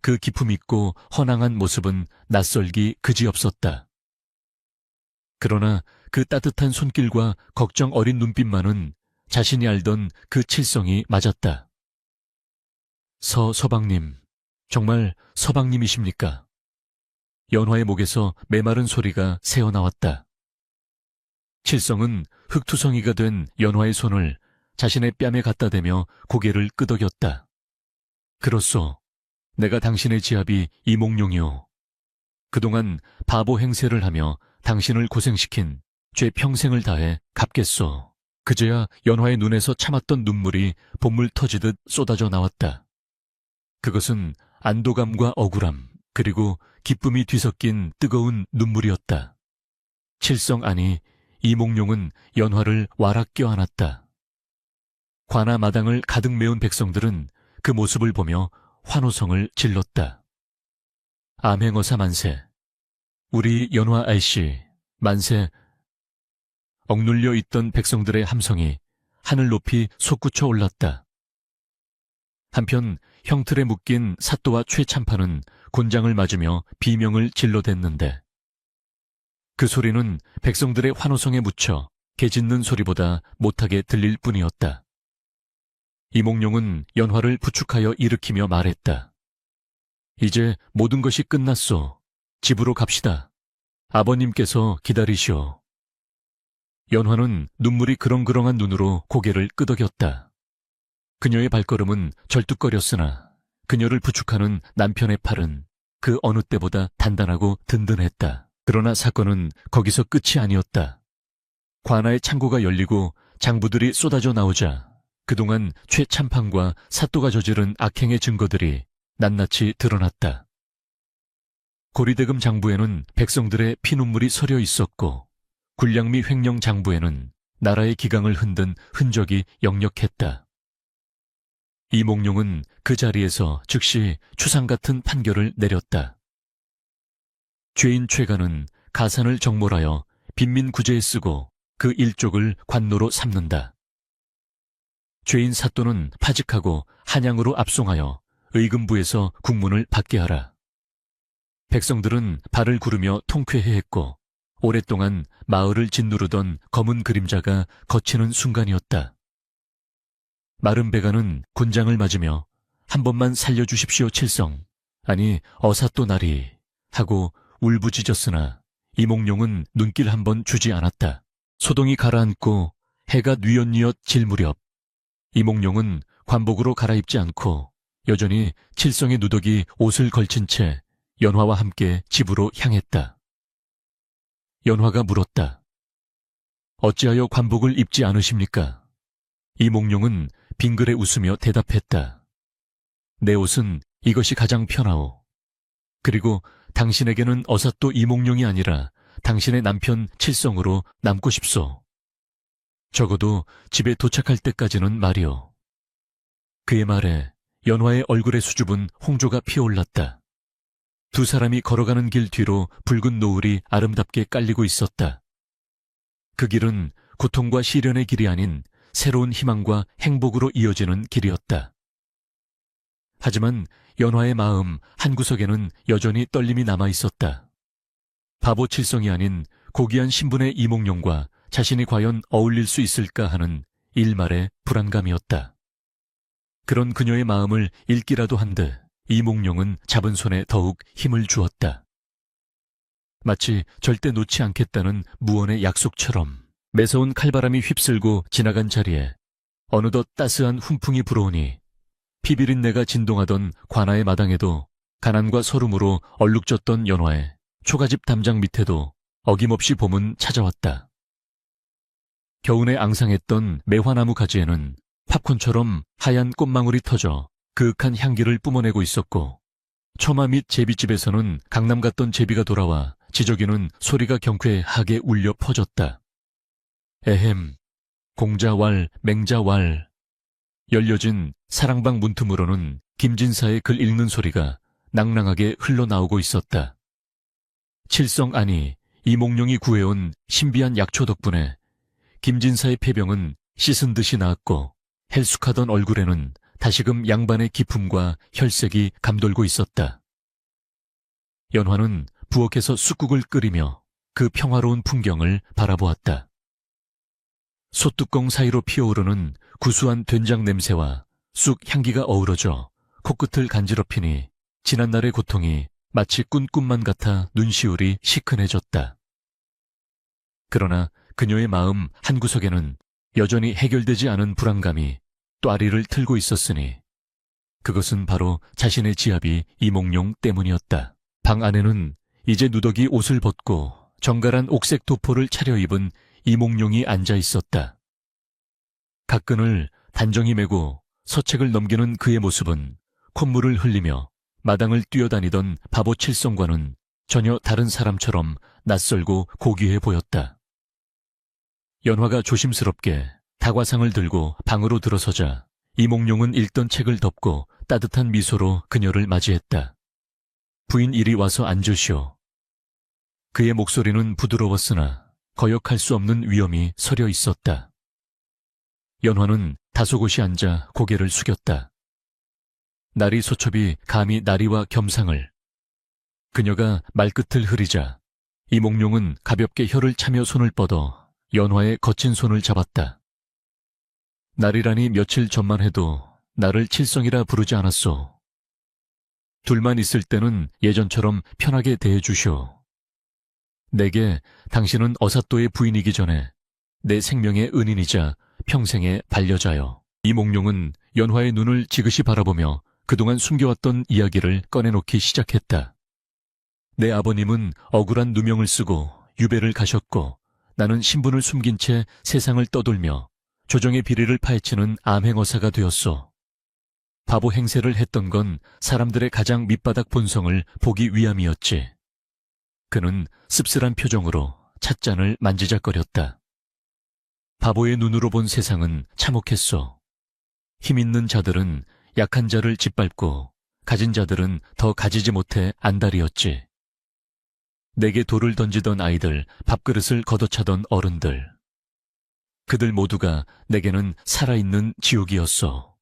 그 기품 있고 허낭한 모습은 낯설기 그지없었다. 그러나 그 따뜻한 손길과 걱정 어린 눈빛만은 자신이 알던 그 칠성이 맞았다. 서방님, 정말 서방님이십니까? 연화의 목에서 메마른 소리가 새어나왔다. 칠성은 흙투성이가 된 연화의 손을 자신의 뺨에 갖다 대며 고개를 끄덕였다. 그렇소. 내가 당신의 지압이 이몽룡이오. 그동안 바보 행세를 하며 당신을 고생시킨 죄 평생을 다해 갚겠소. 그제야 연화의 눈에서 참았던 눈물이 봇물 터지듯 쏟아져 나왔다. 그것은 안도감과 억울함, 그리고 기쁨이 뒤섞인 뜨거운 눈물이었다. 칠성 아니 이몽룡은 연화를 와락 껴안았다. 관아 마당을 가득 메운 백성들은 그 모습을 보며 환호성을 질렀다. 암행어사 만세. 우리 연화 아이씨 만세. 억눌려 있던 백성들의 함성이 하늘 높이 솟구쳐 올랐다. 한편 형틀에 묶인 사또와 최참판은 곤장을 맞으며 비명을 질러댔는데 그 소리는 백성들의 환호성에 묻혀 개 짖는 소리보다 못하게 들릴 뿐이었다. 이몽룡은 연화를 부축하여 일으키며 말했다. 이제 모든 것이 끝났소. 집으로 갑시다. 아버님께서 기다리시오. 연화는 눈물이 그렁그렁한 눈으로 고개를 끄덕였다. 그녀의 발걸음은 절뚝거렸으나 그녀를 부축하는 남편의 팔은 그 어느 때보다 단단하고 든든했다. 그러나 사건은 거기서 끝이 아니었다. 관아의 창고가 열리고 장부들이 쏟아져 나오자 그동안 최참판과 사또가 저지른 악행의 증거들이 낱낱이 드러났다. 고리대금 장부에는 백성들의 피눈물이 서려 있었고 굴량미 횡령 장부에는 나라의 기강을 흔든 흔적이 역력했다. 이몽룡은 그 자리에서 즉시 추상 같은 판결을 내렸다. 죄인 최가는 가산을 정몰하여 빈민구제에 쓰고 그 일족을 관노로 삼는다. 죄인 사또는 파직하고 한양으로 압송하여 의금부에서 국문을 받게 하라. 백성들은 발을 구르며 통쾌해했고 오랫동안 마을을 짓누르던 검은 그림자가 걷히는 순간이었다. 마른 배가는 군장을 맞으며 한 번만 살려주십시오 칠성, 아니 어사또 나리 하고 울부짖었으나 이몽룡은 눈길 한 번 주지 않았다. 소동이 가라앉고 해가 뉘엿뉘엿 질 무렵 이몽룡은 관복으로 갈아입지 않고 여전히 칠성의 누더기 옷을 걸친 채 연화와 함께 집으로 향했다. 연화가 물었다. 어찌하여 관복을 입지 않으십니까? 이몽룡은 빙그레 웃으며 대답했다. 내 옷은 이것이 가장 편하오. 그리고 당신에게는 어사또 이몽룡이 아니라 당신의 남편 칠성으로 남고 싶소. 적어도 집에 도착할 때까지는 말이오. 그의 말에 연화의 얼굴의 수줍은 홍조가 피어올랐다. 두 사람이 걸어가는 길 뒤로 붉은 노을이 아름답게 깔리고 있었다. 그 길은 고통과 시련의 길이 아닌 새로운 희망과 행복으로 이어지는 길이었다. 하지만 연화의 마음 한구석에는 여전히 떨림이 남아 있었다. 바보 칠성이 아닌 고귀한 신분의 이몽룡과 자신이 과연 어울릴 수 있을까 하는 일말의 불안감이었다. 그런 그녀의 마음을 읽기라도 한 듯 이몽룡은 잡은 손에 더욱 힘을 주었다. 마치 절대 놓지 않겠다는 무언의 약속처럼 매서운 칼바람이 휩쓸고 지나간 자리에 어느덧 따스한 훈풍이 불어오니 피비린내가 진동하던 관아의 마당에도 가난과 서름으로 얼룩졌던 연화의 초가집 담장 밑에도 어김없이 봄은 찾아왔다. 겨우내 앙상했던 매화나무 가지에는 팝콘처럼 하얀 꽃망울이 터져 그윽한 향기를 뿜어내고 있었고, 처마 및 제비집에서는 강남 갔던 제비가 돌아와 지저귀는 소리가 경쾌하게 울려 퍼졌다. 에헴, 공자왈, 맹자왈. 열려진 사랑방 문틈으로는 김진사의 글 읽는 소리가 낭낭하게 흘러나오고 있었다. 칠성 안이 이몽룡이 구해온 신비한 약초 덕분에 김진사의 폐병은 씻은 듯이 나았고, 헬쑥하던 얼굴에는 다시금 양반의 기품과 혈색이 감돌고 있었다. 연화는 부엌에서 쑥국을 끓이며 그 평화로운 풍경을 바라보았다. 솥뚜껑 사이로 피어오르는 구수한 된장 냄새와 쑥 향기가 어우러져 코끝을 간지럽히니 지난날의 고통이 마치 꿈만 같아 눈시울이 시큰해졌다. 그러나 그녀의 마음 한구석에는 여전히 해결되지 않은 불안감이 또아리를 틀고 있었으니 그것은 바로 자신의 지압이 이몽룡 때문이었다. 방 안에는 이제 누더기 옷을 벗고 정갈한 옥색 도포를 차려입은 이몽룡이 앉아 있었다. 각근을 단정히 메고 서책을 넘기는 그의 모습은 콧물을 흘리며 마당을 뛰어다니던 바보 칠성과는 전혀 다른 사람처럼 낯설고 고귀해 보였다. 연화가 조심스럽게 다과상을 들고 방으로 들어서자 이몽룡은 읽던 책을 덮고 따뜻한 미소로 그녀를 맞이했다. 부인 이리 와서 앉으시오. 그의 목소리는 부드러웠으나 거역할 수 없는 위엄이 서려 있었다. 연화는 다소곳이 앉아 고개를 숙였다. 나리 소첩이 감히 나리와 겸상을. 그녀가 말끝을 흐리자 이몽룡은 가볍게 혀를 차며 손을 뻗어 연화의 거친 손을 잡았다. 나리라니 며칠 전만 해도 나를 칠성이라 부르지 않았소. 둘만 있을 때는 예전처럼 편하게 대해주시오. 내게 당신은 어사또의 부인이기 전에 내 생명의 은인이자 평생의 반려자여. 이몽룡은 연화의 눈을 지그시 바라보며 그동안 숨겨왔던 이야기를 꺼내놓기 시작했다. 내 아버님은 억울한 누명을 쓰고 유배를 가셨고 나는 신분을 숨긴 채 세상을 떠돌며 조정의 비리를 파헤치는 암행어사가 되었소. 바보 행세를 했던 건 사람들의 가장 밑바닥 본성을 보기 위함이었지. 그는 씁쓸한 표정으로 찻잔을 만지작거렸다. 바보의 눈으로 본 세상은 참혹했소. 힘 있는 자들은 약한 자를 짓밟고 가진 자들은 더 가지지 못해 안달이었지. 내게 돌을 던지던 아이들, 밥그릇을 걷어차던 어른들. 그들 모두가 내게는 살아있는 지옥이었어.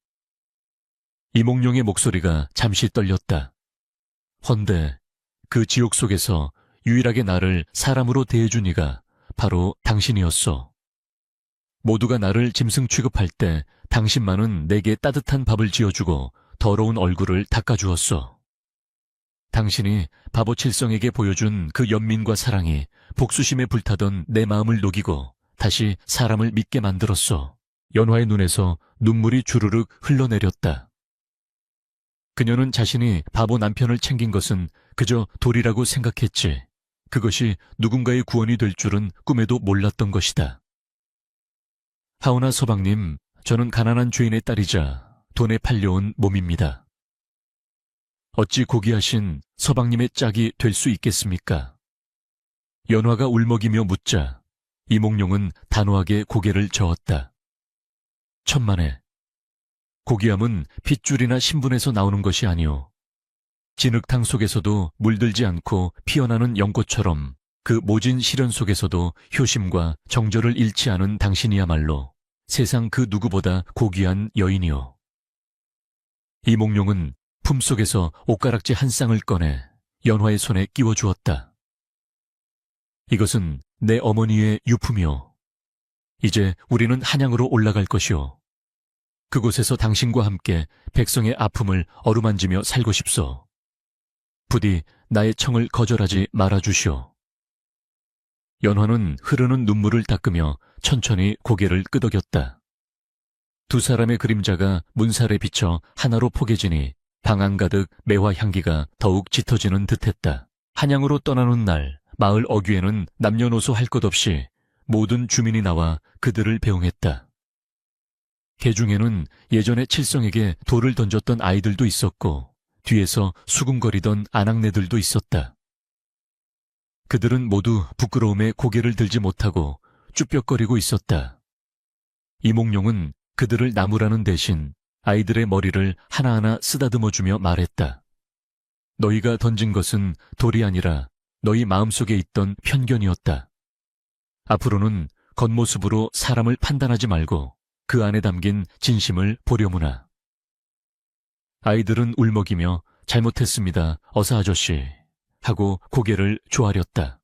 이몽룡의 목소리가 잠시 떨렸다. 헌데 그 지옥 속에서 유일하게 나를 사람으로 대해준 이가 바로 당신이었어. 모두가 나를 짐승 취급할 때 당신만은 내게 따뜻한 밥을 지어주고 더러운 얼굴을 닦아주었어. 당신이 바보 칠성에게 보여준 그 연민과 사랑이 복수심에 불타던 내 마음을 녹이고 다시 사람을 믿게 만들었어. 연화의 눈에서 눈물이 주르륵 흘러내렸다. 그녀는 자신이 바보 남편을 챙긴 것은 그저 도리라고 생각했지. 그것이 누군가의 구원이 될 줄은 꿈에도 몰랐던 것이다. 하오나 서방님, 저는 가난한 죄인의 딸이자 돈에 팔려온 몸입니다. 어찌 고귀하신 서방님의 짝이 될 수 있겠습니까? 연화가 울먹이며 묻자 이몽룡은 단호하게 고개를 저었다. 천만에, 고귀함은 핏줄이나 신분에서 나오는 것이 아니오. 진흙탕 속에서도 물들지 않고 피어나는 연꽃처럼 그 모진 시련 속에서도 효심과 정절을 잃지 않은 당신이야말로 세상 그 누구보다 고귀한 여인이오. 이몽룡은 품속에서 옷가락지 한 쌍을 꺼내 연화의 손에 끼워주었다. 이것은 내 어머니의 유품이오. 이제 우리는 한양으로 올라갈 것이오. 그곳에서 당신과 함께 백성의 아픔을 어루만지며 살고 싶소. 부디 나의 청을 거절하지 말아주시오. 연화는 흐르는 눈물을 닦으며 천천히 고개를 끄덕였다. 두 사람의 그림자가 문살에 비쳐 하나로 포개지니 방 안 가득 매화 향기가 더욱 짙어지는 듯했다. 한양으로 떠나는 날 마을 어귀에는 남녀노소 할 것 없이 모든 주민이 나와 그들을 배웅했다. 개 중에는 예전에 칠성에게 돌을 던졌던 아이들도 있었고 뒤에서 수군거리던 아낙네들도 있었다. 그들은 모두 부끄러움에 고개를 들지 못하고 쭈뼛거리고 있었다. 이몽룡은 그들을 나무라는 대신 아이들의 머리를 하나하나 쓰다듬어주며 말했다. 너희가 던진 것은 돌이 아니라 너희 마음속에 있던 편견이었다. 앞으로는 겉모습으로 사람을 판단하지 말고 그 안에 담긴 진심을 보려무나. 아이들은 울먹이며 잘못했습니다, 어사 아저씨 하고 고개를 조아렸다.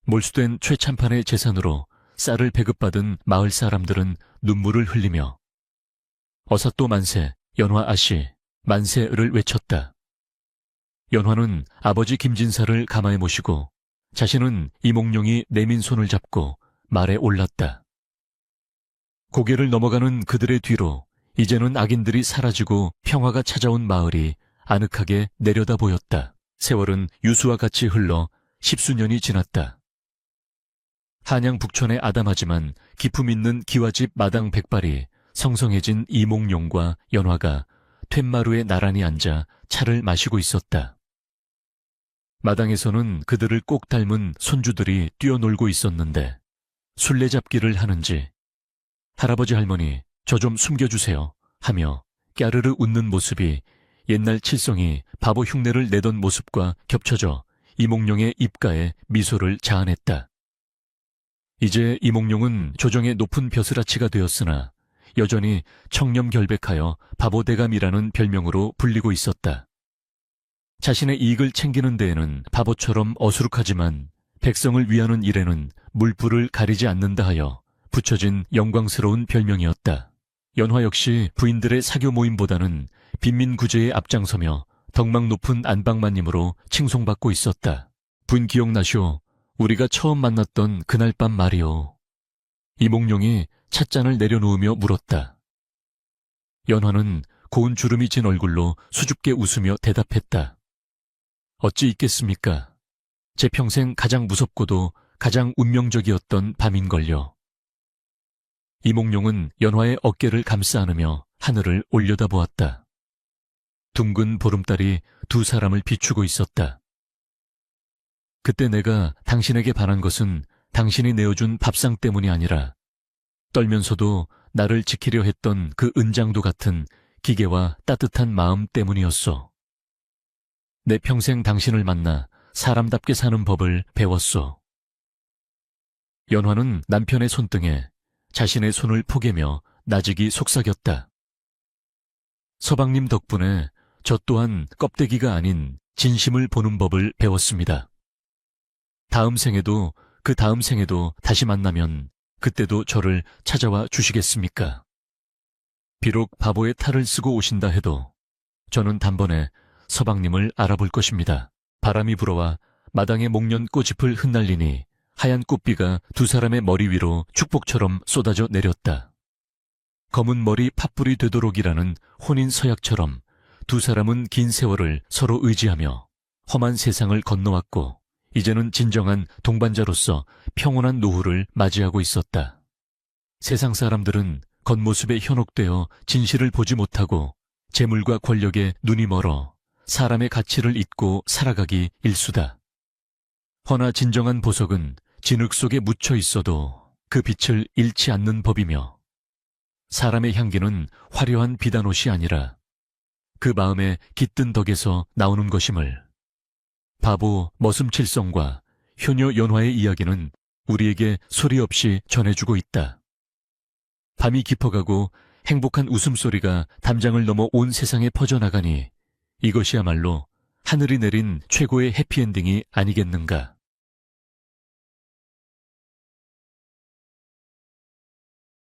몰수된 최참판의 재산으로 쌀을 배급받은 마을 사람들은 눈물을 흘리며 어사또 만세, 연화 아씨, 만세를 외쳤다. 연화는 아버지 김진사를 가마에 모시고 자신은 이몽룡이 내민 손을 잡고 말에 올랐다. 고개를 넘어가는 그들의 뒤로 이제는 악인들이 사라지고 평화가 찾아온 마을이 아늑하게 내려다 보였다. 세월은 유수와 같이 흘러 10수년이 지났다. 한양 북촌의 아담하지만 기품 있는 기와집 마당 백발이 성성해진 이몽룡과 연화가 툇마루에 나란히 앉아 차를 마시고 있었다. 마당에서는 그들을 꼭 닮은 손주들이 뛰어놀고 있었는데 술래잡기를 하는지 할아버지 할머니 저 좀 숨겨주세요 하며 까르르 웃는 모습이 옛날 칠성이 바보 흉내를 내던 모습과 겹쳐져 이몽룡의 입가에 미소를 자아냈다. 이제 이몽룡은 조정의 높은 벼슬아치가 되었으나 여전히 청렴결백하여 바보대감이라는 별명으로 불리고 있었다. 자신의 이익을 챙기는 데에는 바보처럼 어수룩하지만 백성을 위하는 일에는 물불을 가리지 않는다 하여 붙여진 영광스러운 별명이었다. 연화 역시 부인들의 사교 모임보다는 빈민구제에 앞장서며 덕망 높은 안방마님으로 칭송받고 있었다. 분 기억나시오? 우리가 처음 만났던 그날 밤 말이오. 이몽룡이 찻잔을 내려놓으며 물었다. 연화는 고운 주름이 진 얼굴로 수줍게 웃으며 대답했다. 어찌 있겠습니까? 제 평생 가장 무섭고도 가장 운명적이었던 밤인걸요. 이몽룡은 연화의 어깨를 감싸 안으며 하늘을 올려다보았다. 둥근 보름달이 두 사람을 비추고 있었다. 그때 내가 당신에게 반한 것은 당신이 내어준 밥상 때문이 아니라 떨면서도 나를 지키려 했던 그 은장도 같은 기계와 따뜻한 마음 때문이었소. 내 평생 당신을 만나 사람답게 사는 법을 배웠소. 연화는 남편의 손등에 자신의 손을 포개며 나직이 속삭였다. 서방님 덕분에 저 또한 껍데기가 아닌 진심을 보는 법을 배웠습니다. 다음 생에도 그 다음 생에도 다시 만나면 그때도 저를 찾아와 주시겠습니까? 비록 바보의 탈을 쓰고 오신다 해도 저는 단번에 서방님을 알아볼 것입니다. 바람이 불어와 마당의 목련 꽃잎을 흩날리니 하얀 꽃비가 두 사람의 머리 위로 축복처럼 쏟아져 내렸다. 검은 머리 팥불이 되도록이라는 혼인 서약처럼 두 사람은 긴 세월을 서로 의지하며 험한 세상을 건너왔고 이제는 진정한 동반자로서 평온한 노후를 맞이하고 있었다. 세상 사람들은 겉모습에 현혹되어 진실을 보지 못하고 재물과 권력에 눈이 멀어 사람의 가치를 잊고 살아가기 일수다. 허나 진정한 보석은 진흙 속에 묻혀 있어도 그 빛을 잃지 않는 법이며, 사람의 향기는 화려한 비단옷이 아니라 그 마음의 깃든 덕에서 나오는 것임을, 바보 머슴칠성과 효녀 연화의 이야기는 우리에게 소리 없이 전해주고 있다. 밤이 깊어가고 행복한 웃음소리가 담장을 넘어 온 세상에 퍼져나가니 이것이야말로 하늘이 내린 최고의 해피엔딩이 아니겠는가.